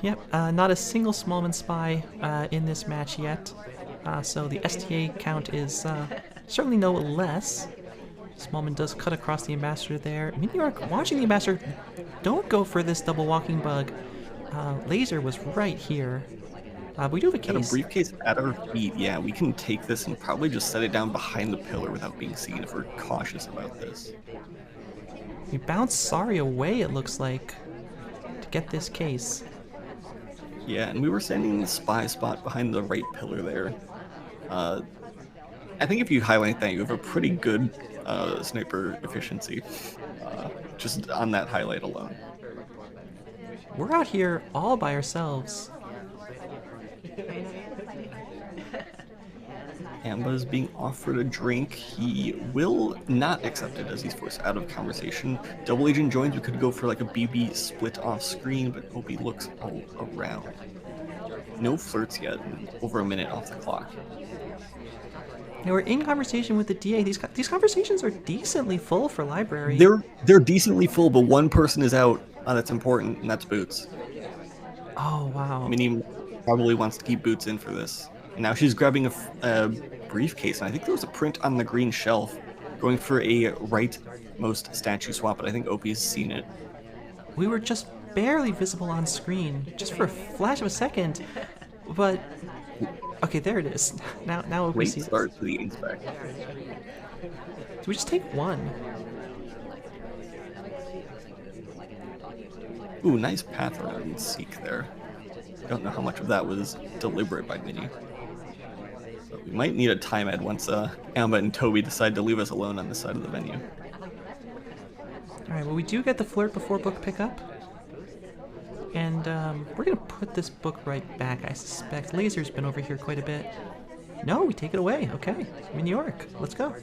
Yep, not a single Smallman spy in this match yet, so the STA count is certainly no less. Smallman does cut across the Ambassador there. Miniorek watching the Ambassador. Don't go for this double walking bug. Laser was right here. We do have a Got a case. briefcase at our feet. Yeah, we can take this and probably just set it down behind the pillar without being seen if we're cautious about this. We bounce Sari away, it looks like, to get this case. Yeah, and we were standing in the spy spot behind the right pillar there. I think if you highlight that, you have a pretty good sniper efficiency, just on that highlight alone. We're out here all by ourselves. Amba's being offered a drink. He will not accept it as he's forced out of conversation. Double Agent joins. We could go for like a BB split off screen, but Opie looks all around. No flirts yet. Over a minute off the clock. Yeah, we're in conversation with the DA. These conversations are decently full for library. They're decently full, but one person is out. That's important, and that's Boots. Oh wow. Minnie probably wants to keep Boots in for this. And now she's grabbing a briefcase, and I think there was a print on the green shelf, going for a rightmost statue swap, but I think Opie's seen it. We were just barely visible on screen, just for a flash of a second, but okay, there it is. Now Opie Great sees. start to the inspect. Do we just take one? Ooh, nice path around Seek there. Don't know how much of that was deliberate by Minnie. But we might need a time ad once Amba and Toby decide to leave us alone on this side of the venue. Alright, well we do get the flirt before book pickup. And we're gonna put this book right back, I suspect. Laser's been over here quite a bit. No, we take it away. Okay. Miniorek, let's go.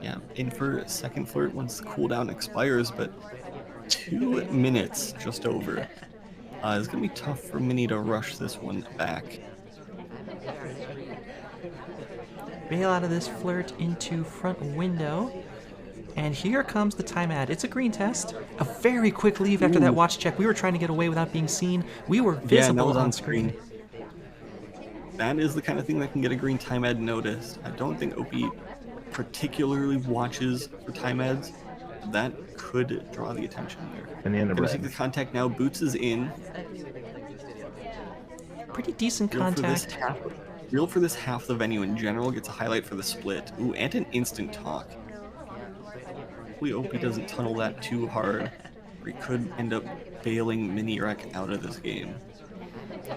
Yeah, in for second flirt once the cooldown expires, but 2 minutes just over. It's going to be tough for Minnie to rush this one back. Bail out of this flirt into front window. And here comes the time ad. It's a green test. A very quick leave after that watch check. We were trying to get away without being seen. We were visible on screen. That is the kind of thing that can get a green time ad noticed. I don't think Opie particularly watches for time ads. That could draw the attention there. And the end of Gonna red. take the contact now. Boots is in. Pretty decent Real contact. for this half the venue in general. Gets a highlight for the split. Ooh, and an instant talk. Hopefully Opie doesn't tunnel that too hard, or he could end up bailing Miniorek out of this game. I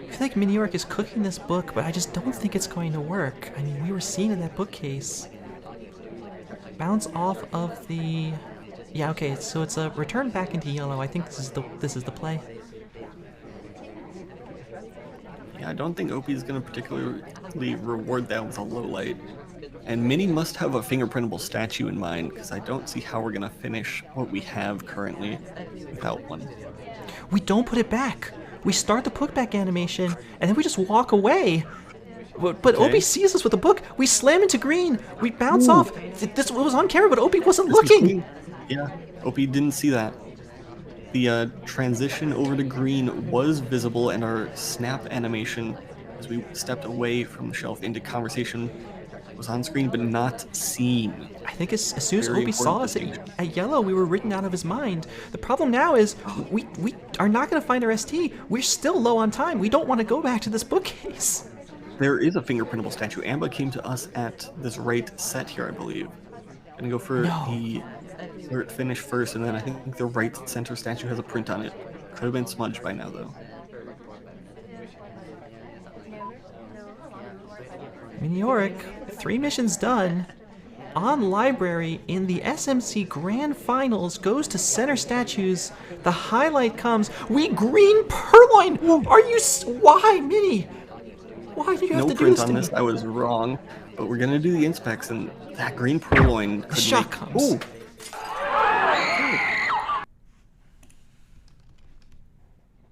feel like Miniorek is cooking this book, but I just don't think it's going to work. I mean, we were seeing in that bookcase. Bounce off of the... Yeah, okay, so it's a return back into yellow. I think this is the play. Yeah, I don't think Opie's going to particularly reward that with a low light. And Minnie must have a fingerprintable statue in mind, because I don't see how we're going to finish what we have currently without one. We don't put it back. We start the putback animation, and then we just walk away. But Okay. Opie sees us with the book. We slam into green. We bounce off. This was on camera, but Opie wasn't looking. Yeah, Opie didn't see that. The transition over to green was visible, and our snap animation, as we stepped away from the shelf into conversation, was on screen but not seen. I think as soon as Very Opie saw important us distinction. at yellow, we were written out of his mind. The problem now is we are not going to find our ST. We're still low on time. We don't want to go back to this bookcase. There is a fingerprintable statue. Amba came to us at this right set here, I believe. Gonna go for the flirt finish first, and then I think the right center statue has a print on it. Could have been smudged by now, though. Miniorek, 3 missions done. On library in the SMC Grand Finals, goes to center statues. The highlight comes. We green purloin. Are you? Why, Minnie? Why do you have No to do print this on to this. me? I was wrong, but we're gonna do the inspects, and that green purloin could shot make... comes. Ooh.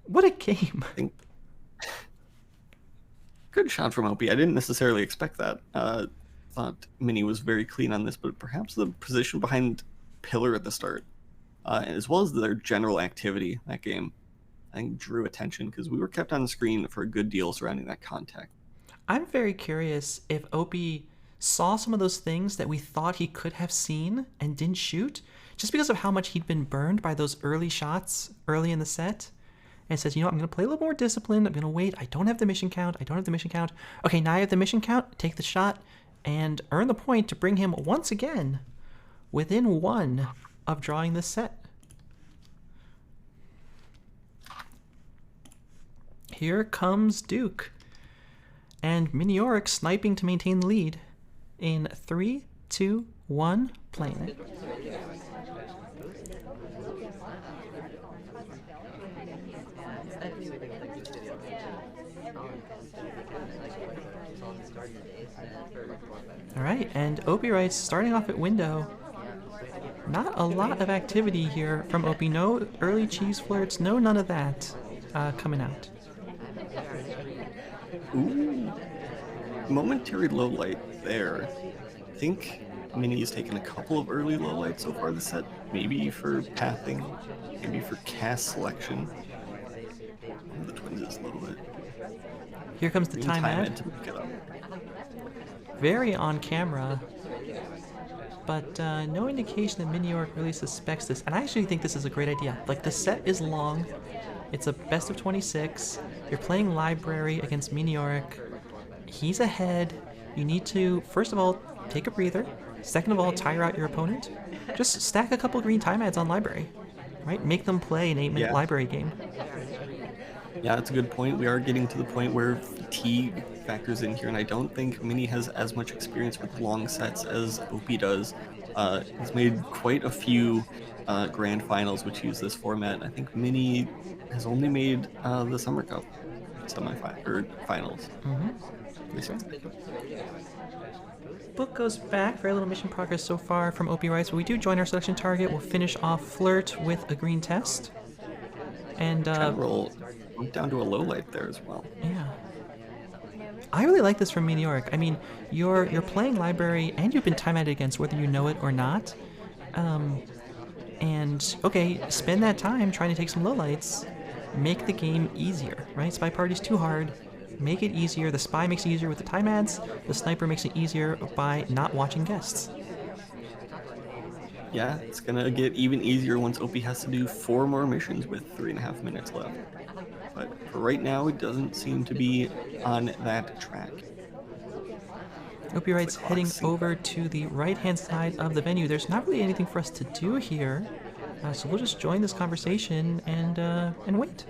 What a game. Good shot from Opie. I didn't necessarily expect that. Thought Minnie was very clean on this, but perhaps the position behind Pillar at the start, as well as their general activity that game, I think drew attention because we were kept on the screen for a good deal surrounding that contact. I'm very curious if Opie saw some of those things that we thought he could have seen and didn't shoot, just because of how much he'd been burned by those early shots early in the set. And says, you know what, I'm going to play a little more disciplined. I'm going to wait. I don't have the mission count. Okay, now I have the mission count. Take the shot and earn the point to bring him once again within 1 of drawing this set. Here comes Duke. And Miniorek sniping to maintain the lead in 3, 2, 1, playing it. All right, and OpiWrites starting off at window. Not a lot of activity here from Opie. No early cheese flirts, no none of that coming out. Ooh, momentary low light there. I think Mini's taken a couple of early low lights so far this set. Maybe for pathing, maybe for cast selection. One of the twins is a little bit. Here comes the time ad. To pick it up. Very on camera, but no indication that Miniorek really suspects this. And I actually think this is a great idea. Like, the set is long. It's a best of 26. You're playing library against Miniorek. He's ahead. You need to, first of all, take a breather. Second of all, tire out your opponent. Just stack a couple green time ads on library, right? Make them play an 8-minute library game. Yeah, that's a good point. We are getting to the point where fatigue factors in here, and I don't think Mini has as much experience with long sets as Opie does. He's made quite a few grand finals which use this format. I think Mini has only made the Summer Cup finals. Book goes back. Very little mission progress so far from OpiWrites, but we do join our selection target. We'll finish off Flirt with a green test. And roll down to a low light there as well. Yeah. I really like this from Miniorek. I mean, you're playing library and you've been time added against whether you know it or not. And okay, spend that time trying to take some lowlights. Make the game easier, right? SpyParty's too hard. Make it easier. The spy makes it easier with the time ads. The sniper makes it easier by not watching guests. Yeah, it's gonna get even easier once Opie has to do 4 more missions with 3.5 minutes left. But for right now, it doesn't seem to be on that track. OpiWrites heading over to the right-hand side of the venue. There's not really anything for us to do here, so we'll just join this conversation and wait.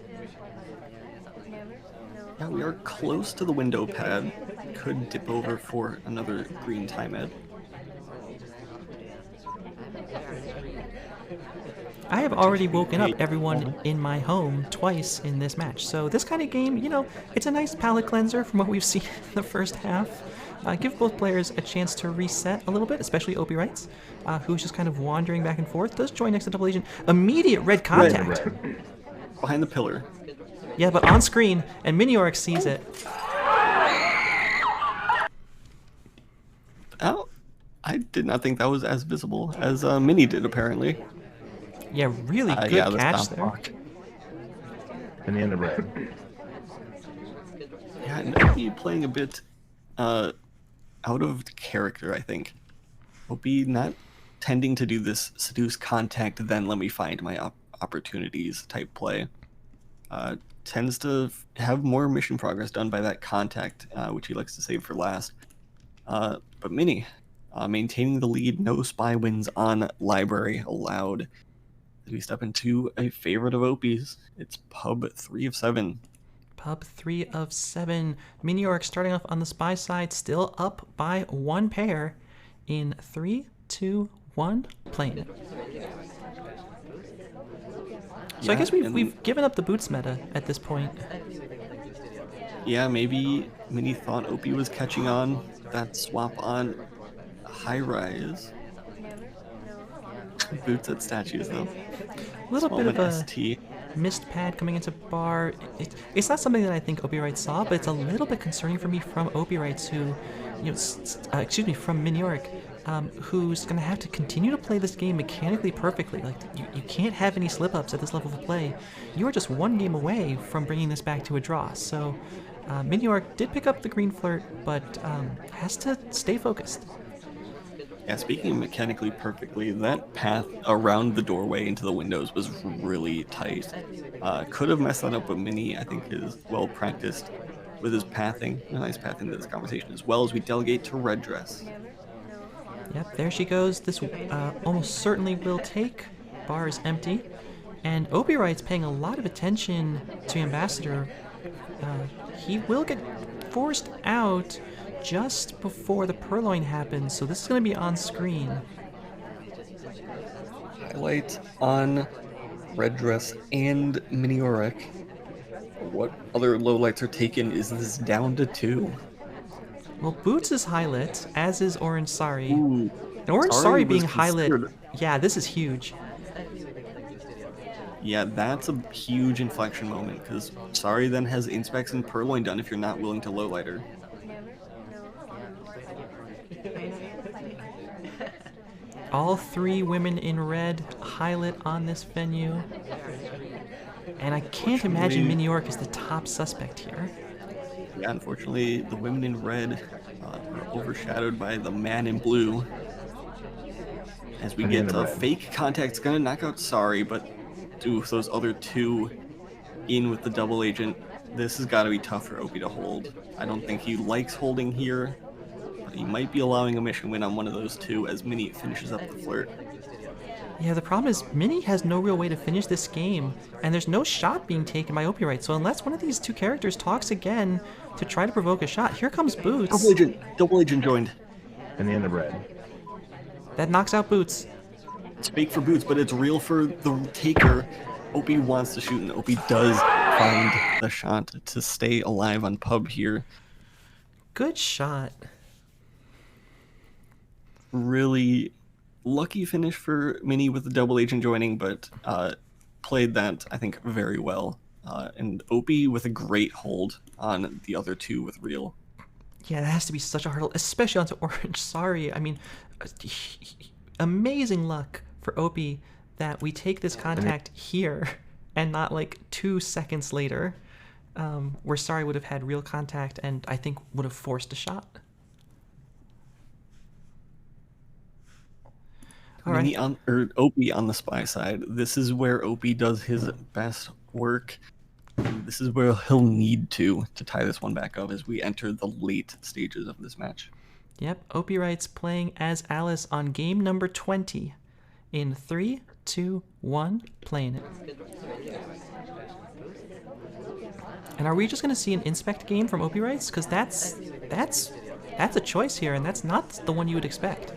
Yeah, we are close to the window pad. Could dip over for another green time ad. I have already woken up everyone in my home twice in this match, so this kind of game, you know, it's a nice palate cleanser from what we've seen in the first half. Give both players a chance to reset a little bit, especially OpiWrites, who's just kind of wandering back and forth. Does join next to double agent. Immediate red contact. Behind the pillar. Yeah, but on screen, and Miniorek sees it. Oh, I did not think that was as visible as Mini did, apparently. Yeah, really good catch there. And the red. Yeah, and Opie playing a bit out of character, I think. Opie not tending to do this seduce contact, then let me find my opportunities type play. Tends to have more mission progress done by that contact, which he likes to save for last. But Mini, maintaining the lead, no spy wins on library allowed. As we step into a favorite of Opie's, it's Pub 3 of 7. Pub 3 of 7. Miniorek starting off on the spy side, still up by 1 pair in 3, 2, 1, playing it. So I guess we've given up the boots meta at this point. Yeah, maybe Mini thought Opie was catching on. That swap on high rise. Boots at statues though. A little bit of a missed pad coming into bar. It's not something that I think OpiWrites saw, but it's a little bit concerning for me from OpiWrites, who, you know, from Miniorek, who's going to have to continue to play this game mechanically perfectly. Like, you can't have any slip-ups at this level of play. You are just 1 game away from bringing this back to a draw. So Miniorek did pick up the green flirt, but has to stay focused. Yeah, speaking of mechanically perfectly, that path around the doorway into the windows was really tight. Could have messed that up, but Mini, I think, is well practiced with his pathing. A nice path into this conversation as well as we delegate to Red Dress. Yep, there she goes. This almost certainly will take. Bar is empty. And OpiWrites paying a lot of attention to Ambassador. He will get forced out just before the purloin happens, so this is going to be on screen. Highlight on Red Dress and Miniorek. What other lowlights are taken? Is this down to 2? Well, Boots is highlight, as is Orange Sari. Ooh, And Orange Sari Sari was being highlight, considered- yeah, this is huge. Yeah, that's a huge inflection moment, because Sari then has Inspecs and Purloin done if you're not willing to lowlight her. All 3 women in red highlight on this venue. And I can't imagine Miniorek is the top suspect here. Yeah, unfortunately, the women in red are overshadowed by the man in blue. As we get a fake contact, it's going to knock out Sari, but with those other 2 in with the double agent, this has got to be tough for Opie to hold. I don't think he likes holding here, but he might be allowing a mission win on one of those 2 as Mini finishes up the flirt. Yeah, the problem is Mini has no real way to finish this game, and there's no shot being taken by OpiWrites, so unless one of these 2 characters talks again to try to provoke a shot, here comes Boots. Double agent joined. And the end of red. That knocks out Boots. It's fake for Boots, but it's real for the taker. Opie wants to shoot, and Opie does find the shot to stay alive on pub here. Good shot. Really lucky finish for Mini with the double agent joining, but played that, I think, very well. And Opie with a great hold on the other 2 with real. Yeah, that has to be such a hurdle, especially onto Orange Sari. I mean, amazing luck for Opie that we take this contact here and not like 2 seconds later, where Sari would have had real contact and I think would have forced a shot. All right. Opie on the spy side. This is where Opie does his best work. This is where he'll need to tie this one back up as we enter the late stages of this match. Yep, OpiWrites playing as Alice on game number 20. In 3, 2, 1, playing it. And are we just going to see an inspect game from OpiWrites? Because that's a choice here, and that's not the one you would expect.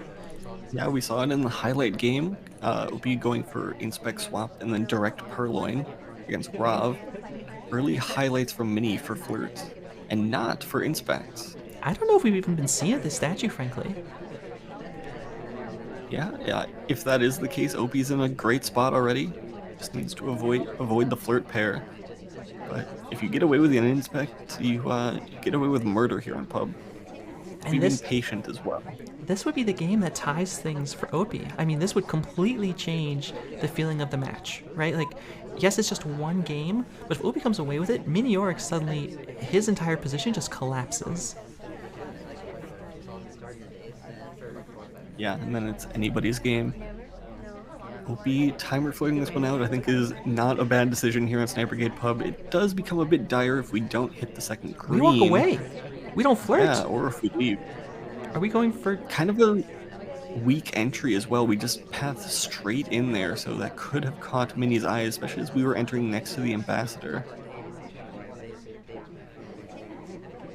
Yeah, we saw it in the highlight game. Opie going for inspect swap and then direct purloin against Rav. Early highlights from Mini for flirts, and not for inspects. I don't know if we've even been seeing this statue, frankly. Yeah. If that is the case, Opie's in a great spot already. Just needs to avoid the flirt pair. But if you get away with the inspect, you get away with murder here on pub. And Being patient as well. This would be the game that ties things for Opie. I mean, this would completely change the feeling of the match, right? Like, yes, it's just one game, but if Opie comes away with it, Miniorek suddenly, his entire position just collapses. Yeah, and then it's anybody's game. Opie timer flirting this one out, I think, is not a bad decision here at Sniper Gate Pub. It does become a bit dire if we don't hit the second green. We walk away. We don't flirt. Yeah, or if we leave. Are we going for... Kind of a weak entry as well. We just pathed straight in there, so that could have caught Mini's eye, especially as we were entering next to the Ambassador.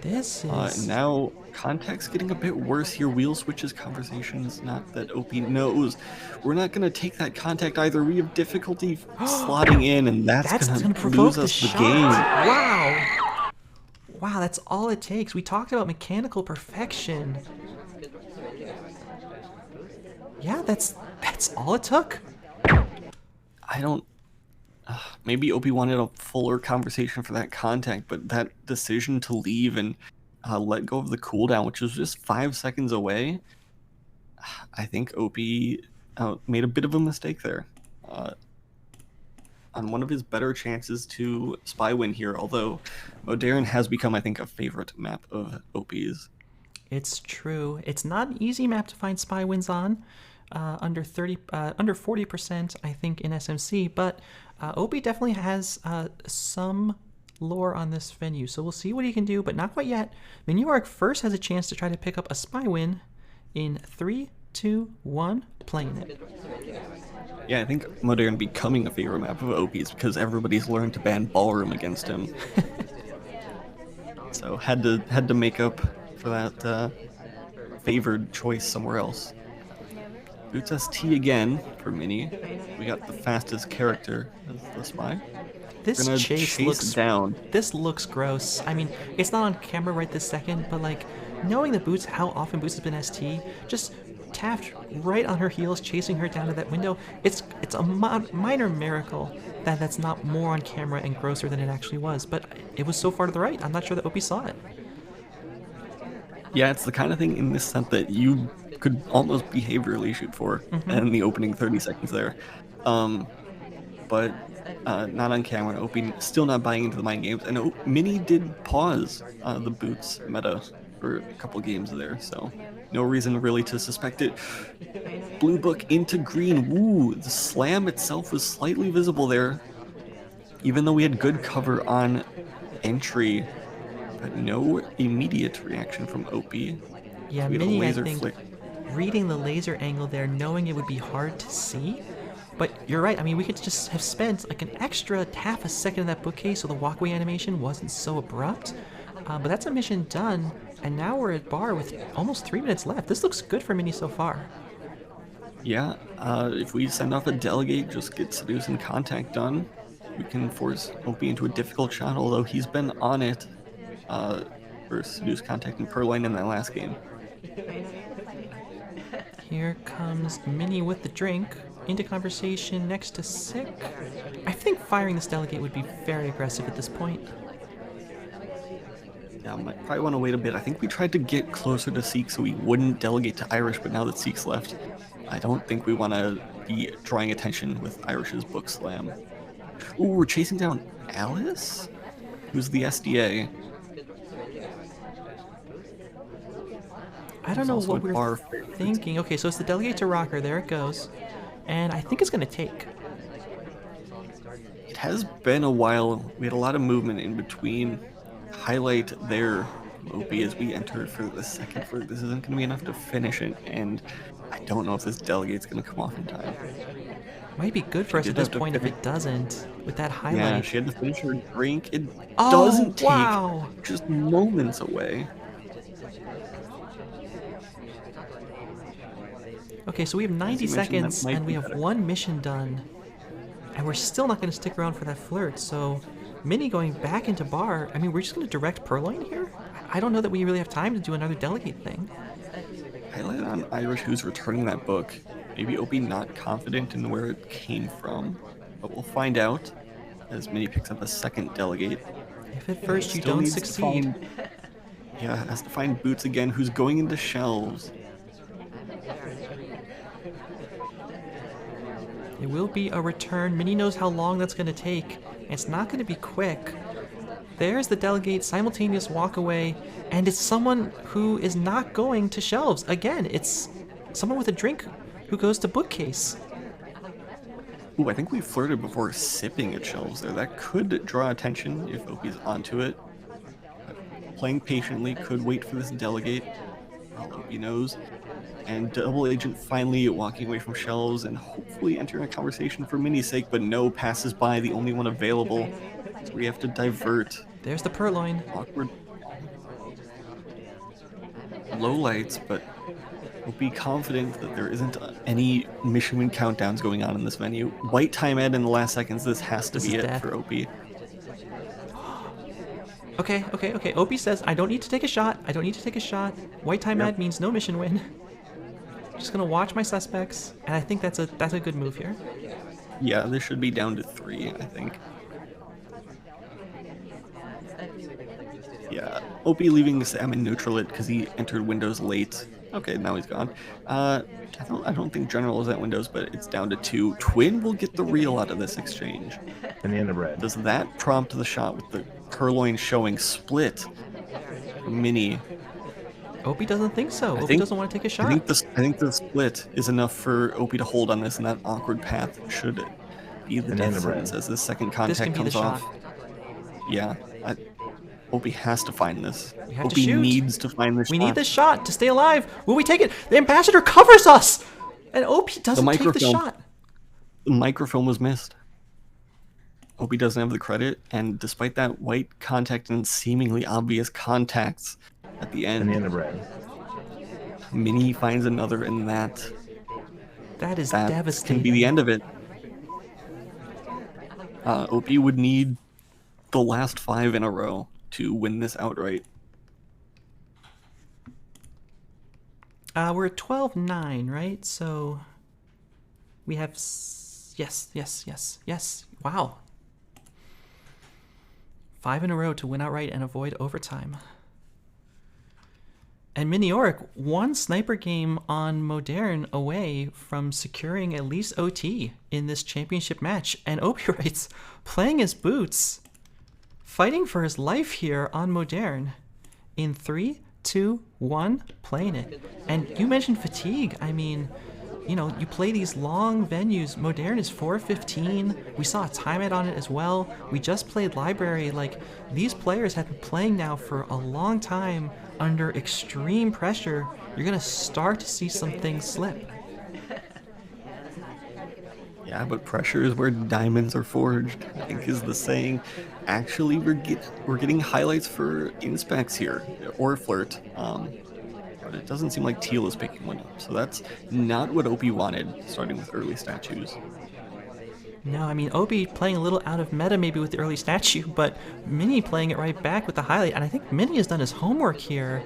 This is... Now, contact's getting a bit worse here. Wheel switches conversations, not that Opie knows. We're not going to take that contact either. We have difficulty slotting in, and that's going to lose us the game. Wow. Wow, that's all it takes. We talked about mechanical perfection. Yeah, that's all it took. I don't... maybe Opie wanted a fuller conversation for that contact, but that decision to leave and let go of the cooldown, which was just 5 seconds away, I think Opie made a bit of a mistake there. on one of his better chances to spy win here, although Modern has become, I think, a favorite map of OP's. It's true. It's not an easy map to find spy wins on. Under 40%, I think, in SMC, but OP definitely has some lore on this venue, so we'll see what he can do, but not quite yet. Miniorek first has a chance to try to pick up a spy win in 3, 2, 1, playing it. Yeah, I think Modern becoming a favorite map of OP's because everybody's learned to ban Ballroom against him. So had to make up for that favored choice somewhere else. Boots ST again for Mini. We got the fastest character as the spy. This chase looks down. This looks gross. I mean, it's not on camera right this second, but like knowing that Boots, how often Boots has been ST, just tapped right on her heels, chasing her down to that window. It's a minor miracle that that's not more on camera and grosser than it actually was. But it was so far to the right. I'm not sure that OP saw it. Yeah, it's the kind of thing in this set that you could almost behaviorally shoot for in the opening 30 seconds there. But not on camera. OP still not buying into the mind games. And Mini did pause the Boots meta for a couple games there, so no reason really to suspect it. Blue Book into green. Woo! The slam itself was slightly visible there, even though we had good cover on entry, but no immediate reaction from OP. Yeah, Mini, I think, reading the laser angle there, knowing it would be hard to see. But you're right, I mean, we could just have spent like an extra half a second in that bookcase so the walkway animation wasn't so abrupt. But that's a mission done, and now we're at bar with almost 3 minutes left. This looks good for Mini so far. Yeah, if we send off a delegate, just get Seduce and Contact done, we can force OP into a difficult shot, although he's been on it for Seduce, Contact, and Purloin in that last game. Here comes Mini with the drink. Into conversation next to Sick. I think firing this delegate would be very aggressive at this point. Yeah, might probably want to wait a bit. I think we tried to get closer to Seek so we wouldn't delegate to Irish, but now that Seek's left, I don't think we want to be drawing attention with Irish's book slam. Ooh, we're chasing down Alice, who's the SDA. I don't know what we're thinking. Okay, so it's the delegate to Rocker. There it goes. And I think it's going to take. It has been a while. We had a lot of movement in between. Highlight there, OP, as we enter for the second floor. This isn't going to be enough to finish it, and I don't know if this delegate's going to come off in time. Might be good for us at this point if it doesn't, with that highlight. Yeah, she had to finish her drink. It doesn't take just moments away. Okay, so we have 90 seconds, and we have one mission done, and we're still not going to stick around for that flirt, so Mini going back into bar, I mean, we're just going to direct Purloin here? I don't know that we really have time to do another delegate thing. Highlight on Irish, who's returning that book. Maybe OP not confident in where it came from, but we'll find out as Mini picks up a second delegate. If at first you don't succeed. Has to find Boots again, who's going into shelves. It will be a return. Mini knows how long that's going to take. It's not going to be quick. There's the delegate, simultaneous walk away, and it's someone who is not going to shelves. Again, it's someone with a drink who goes to bookcase. Ooh, I think we flirted before sipping at shelves there. That could draw attention if OP's onto it. But playing patiently, could wait for this delegate. Well, OP knows. And Double Agent finally walking away from shelves and hopefully entering a conversation for Mini's sake, but no, passes by the only one available. So we have to divert. There's the Purloin. Awkward. Low lights, but we'll be confident that there isn't any mission win countdowns going on in this venue. White time ad in the last seconds. This has to be it for OP. Okay. OP says, I don't need to take a shot. White time ad means no mission win. Just gonna watch my suspects, and I think that's a good move here. Yeah, this should be down to 3, I think. Yeah, OP leaving Sam in neutral it because he entered windows late. Okay, now he's gone. I don't think General is at Windows, but it's down to 2. Twin will get the real out of this exchange. Banana bread. Does that prompt the shot with the Purloin showing split? Mini. Opie doesn't think so. Opie think- doesn't want to take a shot. I think the split is enough for Opie to hold on this, and that awkward path should be the Banana death bread. sentence as this second This contact can be the comes off. shot. Yeah, Opie has to find this. We have to Opie shoot. needs to find this We shot. need this shot to stay alive. Will we take it? The ambassador covers us, and Opie doesn't take the microfilm. shot. The microfilm was missed. Opie doesn't have the credit, and despite that white contact and seemingly obvious contacts at the end, Banana bread. Mini finds another, and that That is can devastating. be the end of it. Opie would need the last 5 in a row to win this outright. We're at 12-9, right? So we have yes. Wow. 5 in a row to win outright and avoid overtime. And Miniorek, one sniper game on Modern away from securing at least OT in this championship match. And OpiWrites playing his boots, fighting for his life here on Modern. In 3, 2, 1, playing it. And you mentioned fatigue. I mean, you know, you play these long venues. Modern is 4:15. We saw a timeout on it as well. We just played Library. Like, these players have been playing now for a long time under extreme pressure. You're gonna start to see some things slip. Yeah, but pressure is where diamonds are forged, I think is the saying. Actually, we're getting highlights for inspects here, or flirt. But it doesn't seem like Teal is picking one up, so that's not what Opie wanted, starting with early statues. No, I mean, Opie playing a little out of meta maybe with the early statue, but Mini playing it right back with the highlight, and I think Mini has done his homework here.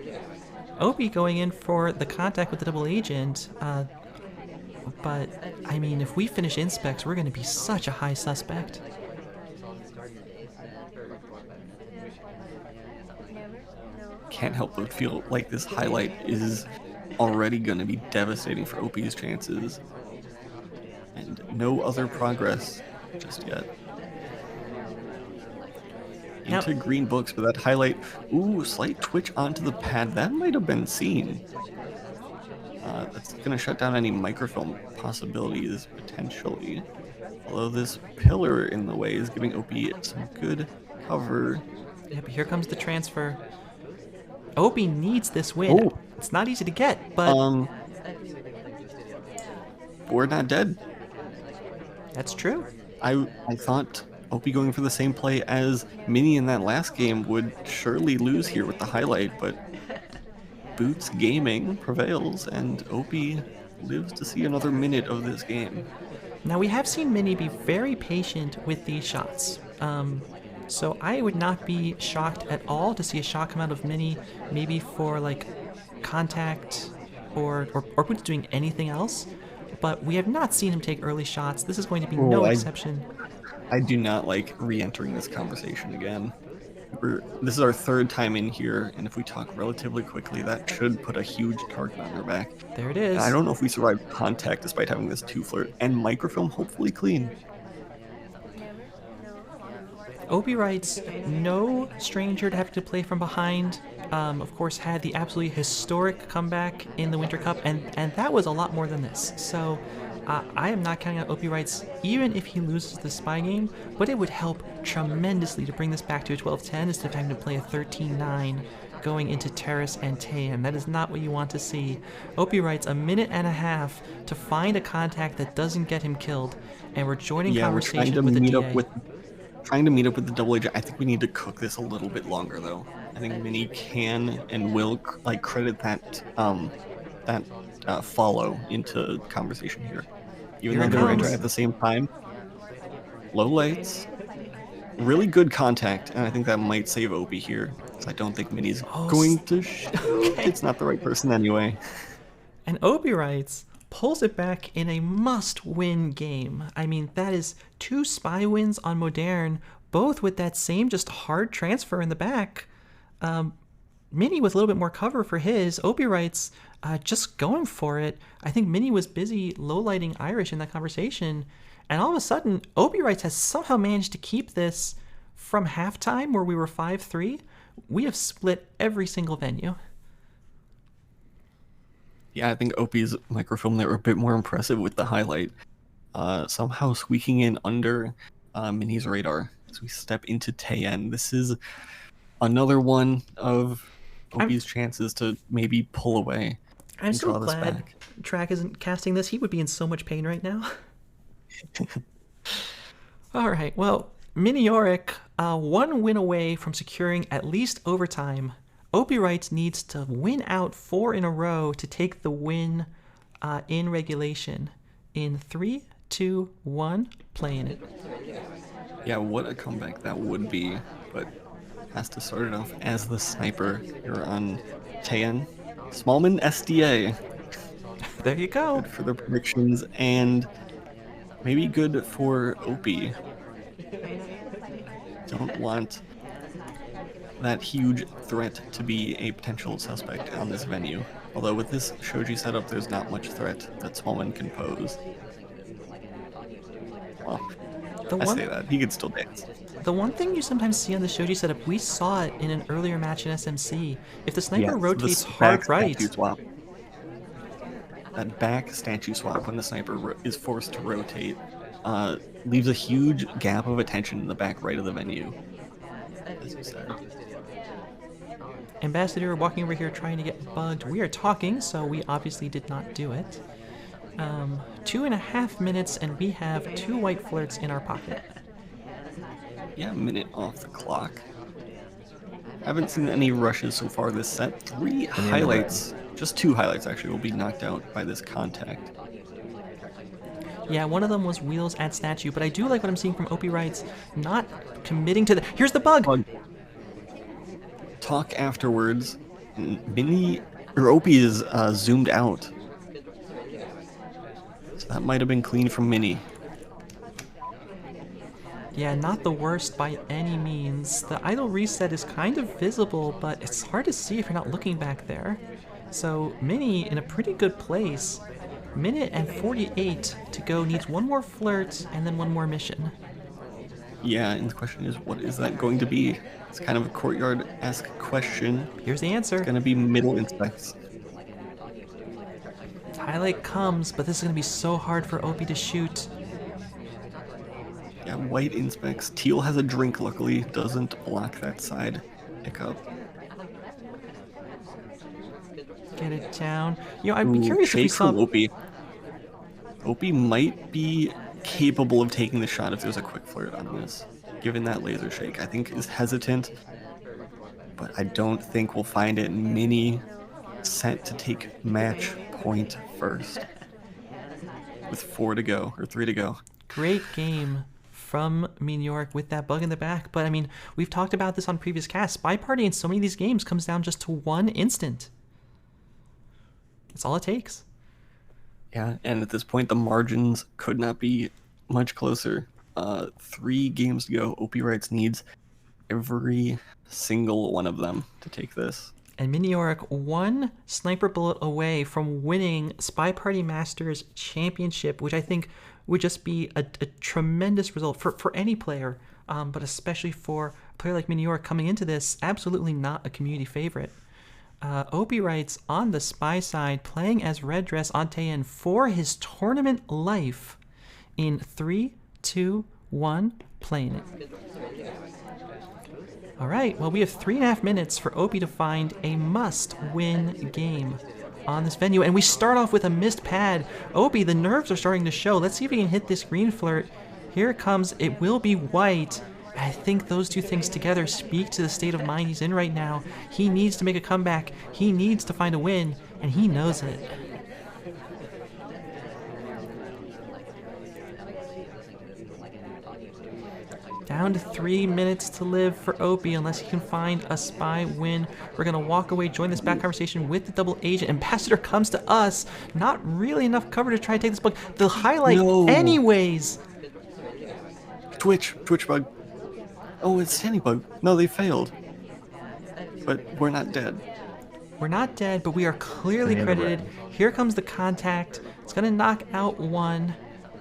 Opie going in for the contact with the double agent, but, I mean, if we finish inspects, we're going to be such a high suspect. Can't help but feel like this highlight is already going to be devastating for Opie's chances. And no other progress just yet. Now- Into green books, but that highlight, ooh, slight twitch onto the pad. That might have been seen. That's going to shut down any microfilm possibilities, potentially. Although this pillar in the way is giving Opie some good cover. Yeah, but here comes the transfer. Opie needs this win. Oh. It's not easy to get, but We're not dead. that's true. I thought Opie going for the same play as Mini in that last game would surely lose here with the highlight, but Boots Gaming prevails, and Opie lives to see another minute of this game. Now, we have seen Mini be very patient with these shots. So I would not be shocked at all to see a shot come out of Mini, maybe for like contact or Boots doing anything else. But we have not seen him take early shots. This is going to be no exception. I do not like re-entering this conversation again. This is our 3rd time in here, and if we talk relatively quickly, that should put a huge target on their back. There it is. And I don't know if we survived contact despite having this 2 flirt, and microfilm hopefully clean. OpiWrites, no stranger to having to play from behind. Of course, had the absolutely historic comeback in the Winter Cup, and that was a lot more than this. So I am not counting on OpiWrites, even if he loses the spy game, but it would help tremendously to bring this back to a 12-10 instead of having to play a 13-9 going into Terrace and Taean. That is not what you want to see. OpiWrites, a minute and a half to find a contact that doesn't get him killed, and we're joining conversation with the DA. Trying to meet up with the double agent. I think we need to cook this a little bit longer, though. I think Mini can and will credit that follow into conversation here. Even Here though it they're comes. entering at the same time. Low lights. Really good contact, and I think that might save Opie here. I don't think Mini's going to It's not the right person anyway. And OpiWrites pulls it back in a must-win game. I mean, that is 2 spy wins on Modern, both with that same just hard transfer in the back. Mini with a little bit more cover for his. OpiWrites just going for it. I think Mini was busy lowlighting Irish in that conversation. And all of a sudden, OpiWrites has somehow managed to keep this from halftime where we were 5-3. We have split every single venue. Yeah, I think Opie's microfilm there were a bit more impressive with the highlight. Somehow squeaking in under Mini's radar as we step into Taeyen. This is another one of Opie's chances to maybe pull away. I'm so draw this glad back. Track isn't casting this. He would be in so much pain right now. All right, well, Miniorek, one win away from securing at least overtime. OpiWrites needs to win out 4 in a row to take the win in regulation. In 3, 2, 1, playing it. Yeah, what a comeback that would be, but has to start it off as the sniper here on Taeyen. Smallman SDA. There you go. Good for the predictions, and maybe good for Opie. Don't want that huge threat to be a potential suspect on this venue. Although with this shoji setup, there's not much threat that Smallman can pose. Well, say that. He could still dance. The one thing you sometimes see on the shoji setup, we saw it in an earlier match in SMC. If the sniper rotates hard right... That back statue swap when the sniper is forced to rotate leaves a huge gap of attention in the back right of the venue. As you said. Ambassador walking over here trying to get bugged. We are talking, so we obviously did not do it. 2.5 minutes, and we have 2 white flirts in our pocket. Yeah, a minute off the clock. Haven't seen any rushes so far this set. 3 highlights, just 2 highlights actually, will be knocked out by this contact. Yeah, one of them was wheels at statue, but I do like what I'm seeing from OpiWrites, not committing to the... Here's the bug! Talk afterwards. Opie is zoomed out. So that might have been clean from Mini. Yeah, not the worst by any means. The idle reset is kind of visible, but it's hard to see if you're not looking back there. So Mini in a pretty good place. Minute and 48 to go, needs 1 more flirt and then 1 more mission. Yeah, and the question is, what is that going to be? It's kind of a Courtyard-esque question. Here's the answer. It's going to be middle inspects. Highlight comes, but this is going to be so hard for Opie to shoot. Yeah, white inspects. Teal has a drink, luckily. Doesn't block that side pickup. Get it down. You know, I'd be curious if we saw... Opie. Opie might be capable of taking the shot if there's a quick flirt on this. Given that laser shake, I think is hesitant. But I don't think we'll find it. Mini set to take match point first. With 4 to go, or 3 to go. Great game from Miniorek with that bug in the back. But I mean, we've talked about this on previous casts. SpyParty in so many of these games comes down just to 1 instant. That's all it takes. Yeah, and at this point, the margins could not be much closer. 3 games to go. OpiWrites needs every single one of them to take this. And Miniorek 1 sniper bullet away from winning SpyParty Masters Championship, which I think would just be a tremendous result for any player, but especially for a player like Miniorek coming into this, absolutely not a community favorite. OpiWrites on the Spy side, playing as Red Dress on Taeyen for his tournament life in 3, 2, 1, playing it. All right, well, we have 3.5 minutes for Opie to find a must-win game on this venue, and we start off with a missed pad. Opie, the nerves are starting to show. Let's see if he can hit this green flirt. Here it comes. It will be white. I think those 2 things together speak to the state of mind he's in right now. He needs to make a comeback. He needs to find a win, and he knows it. Down to 3 minutes to live for Opie unless he can find a spy win. We're going to walk away, join this back conversation with the double agent. Ambassador comes to us. Not really enough cover to try to take this bug. The highlight anyways. Twitch bug. Oh, it's standing bug. No, they failed. but we're not dead. We're not dead, but we are clearly Banana credited. bread. Here comes the contact. It's going to knock out one.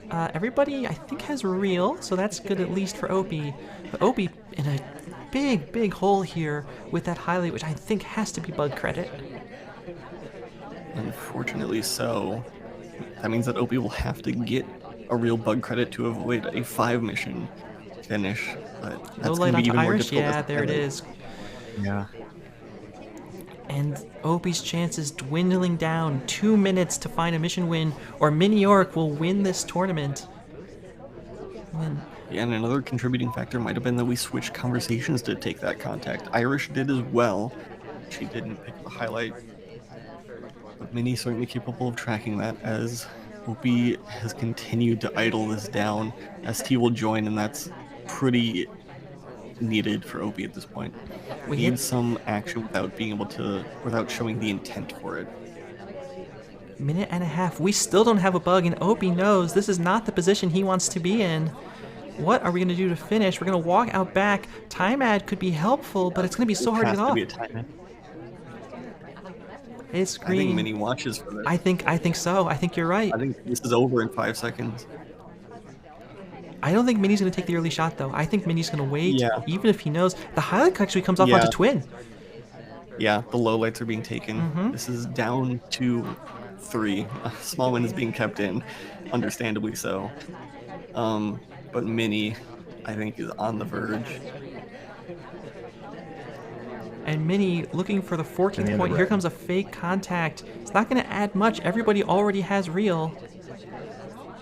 Everybody, I think, has real, so that's good at least for Opie. But Opie in a big, big hole here with that highlight, which I think has to be bug credit. Unfortunately so. That means that Opie will have to get a real bug credit to avoid a 5-mission finish. But No that's light going to be onto even more Irish. difficult. Yeah, as a there it highlight. is. Yeah. And Opie's chances dwindling down. 2 minutes to find a mission win, or Miniorek will win this tournament. And Yeah, and another contributing factor might have been that we switched conversations to take that contact. Irish did as well. She didn't pick the highlight. But Minnie's certainly capable of tracking that, as Opie has continued to idle this down. ST will join, and that's pretty needed for Opie at this point. We We hit- need some action without showing the intent for it. minute and a half. We still don't have a bug, and Opie knows this is not the position he wants to be in. What are we going to do to finish? We're going to walk out back. Time ad could be helpful, but it's going to be so hard to Has get off. be a time. It's I think green. Minnie watches for this. I think so. I think you're right. I think this is over in 5 seconds. I don't think Minnie's going to take the early shot, though. I think Minnie's going to wait, Yeah. even if he knows. The highlight actually comes off Yeah. onto Twin. Yeah, the lowlights are being taken. Mm-hmm. This is down to 3. A small win is being kept in, understandably so. But Minnie, I think, is on the verge. And Minnie looking for the 14th Banana point. Here bread. comes a fake contact. It's not going to add much. Everybody already has real.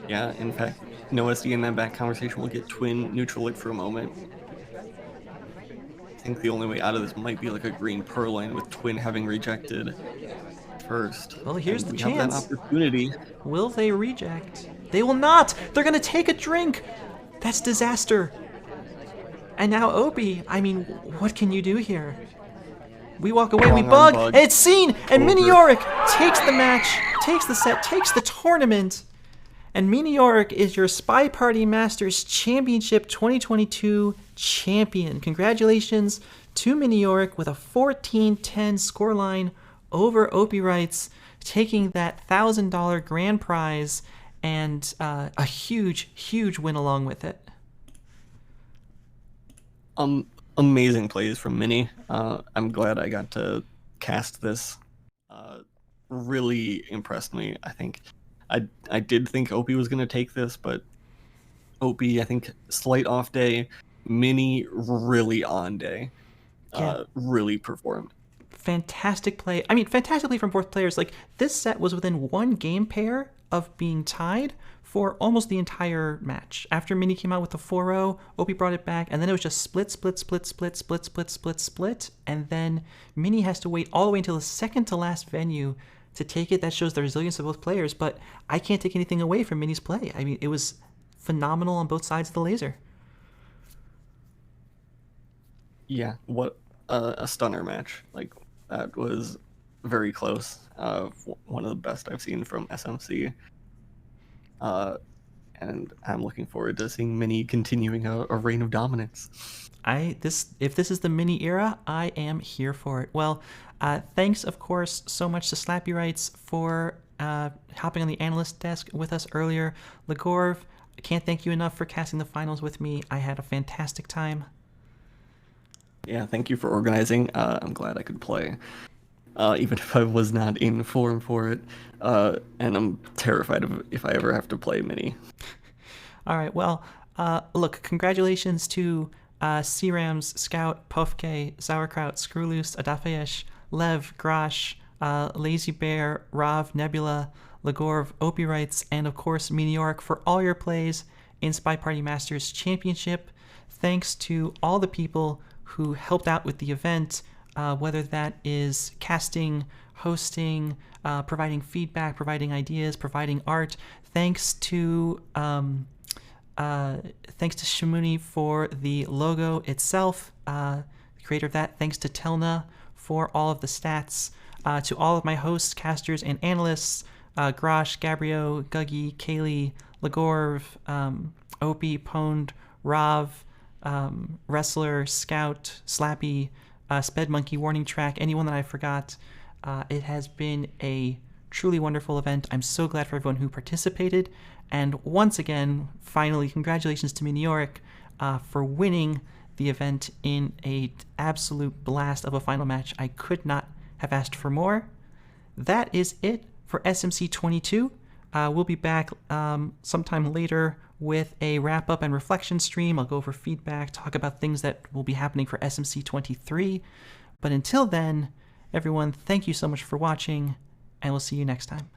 Yeah, in fact, no SD in that back conversation will get Twin neutral it for a moment. I think the only way out of this might be like a green Purloin with Twin having rejected first. Well, here's And the we have that chance. opportunity. Will they reject? They will not. They're going to take a drink. That's disaster. And now Opie, I mean, what can you do here? We walk away, we Wrong arm bug, bug. and it's seen, and Over. Miniorek takes the match, takes the set, takes the tournament, and Miniorek is your Spy Party Masters Championship 2022 champion. Congratulations to Miniorek with a 14-10 scoreline over OpiWrites, taking that $1,000 grand prize and a huge, huge win along with it. Amazing plays from Minnie. I'm glad I got to cast this. Really impressed me. I think I did think Opie was gonna take this, but Opie, I think, slight off day. Minnie really on day. Yeah. Really performed. Fantastic play. I mean, fantastic play from both players. Like, this set was within one game pair of being tied for almost the entire match. After Minnie came out with the 4-0, Opie brought it back, and then it was just split, and then Minnie has to wait all the way until the second to last venue to take it. That shows the resilience of both players, but I can't take anything away from Minnie's play. I mean, it was phenomenal on both sides of the laser. Yeah, what a stunner match. Like, that was very close. One of the best I've seen from SMC. And I'm looking forward to seeing Minnie continuing a reign of dominance. If this is the Mini era, I am here for it. Well, thanks, of course, so much to SpyParty for hopping on the analyst desk with us earlier. Legorv, I can't thank you enough for casting the finals with me. I had a fantastic time. Yeah, thank you for organizing. I'm glad I could play, even if I was not in form for it. And I'm terrified of if I ever have to play Mini. All right, well, look, congratulations to C-Rams, Scout, Pofke, Sauerkraut, Screwloose, Adafeyesh, Lev, Grosh, Lazy Bear, Rav, Nebula, Legorv, OpiWrites, and of course Miniorek for all your plays in Spy Party Masters Championship. Thanks to all the people who helped out with the event, whether that is casting, hosting, providing feedback, providing ideas, providing art. Thanks to Shimuni for the logo itself, the creator of that. Thanks to Telna for all of the stats. To all of my hosts, casters, and analysts, Grosh, Gabriel, Guggy, Kaylee, Legorv, Opie, Pwned, Rav, Wrestler, Scout, Slappy, Sped Monkey, Warning Track, anyone that I forgot. It has been a truly wonderful event. I'm so glad for everyone who participated. And once again, finally, congratulations to Miniorek for winning the event in an absolute blast of a final match. I could not have asked for more. That is it for SMC 22. We'll be back sometime later with a wrap-up and reflection stream. I'll go over feedback, talk about things that will be happening for SMC 23. But until then, everyone, thank you so much for watching, and we'll see you next time.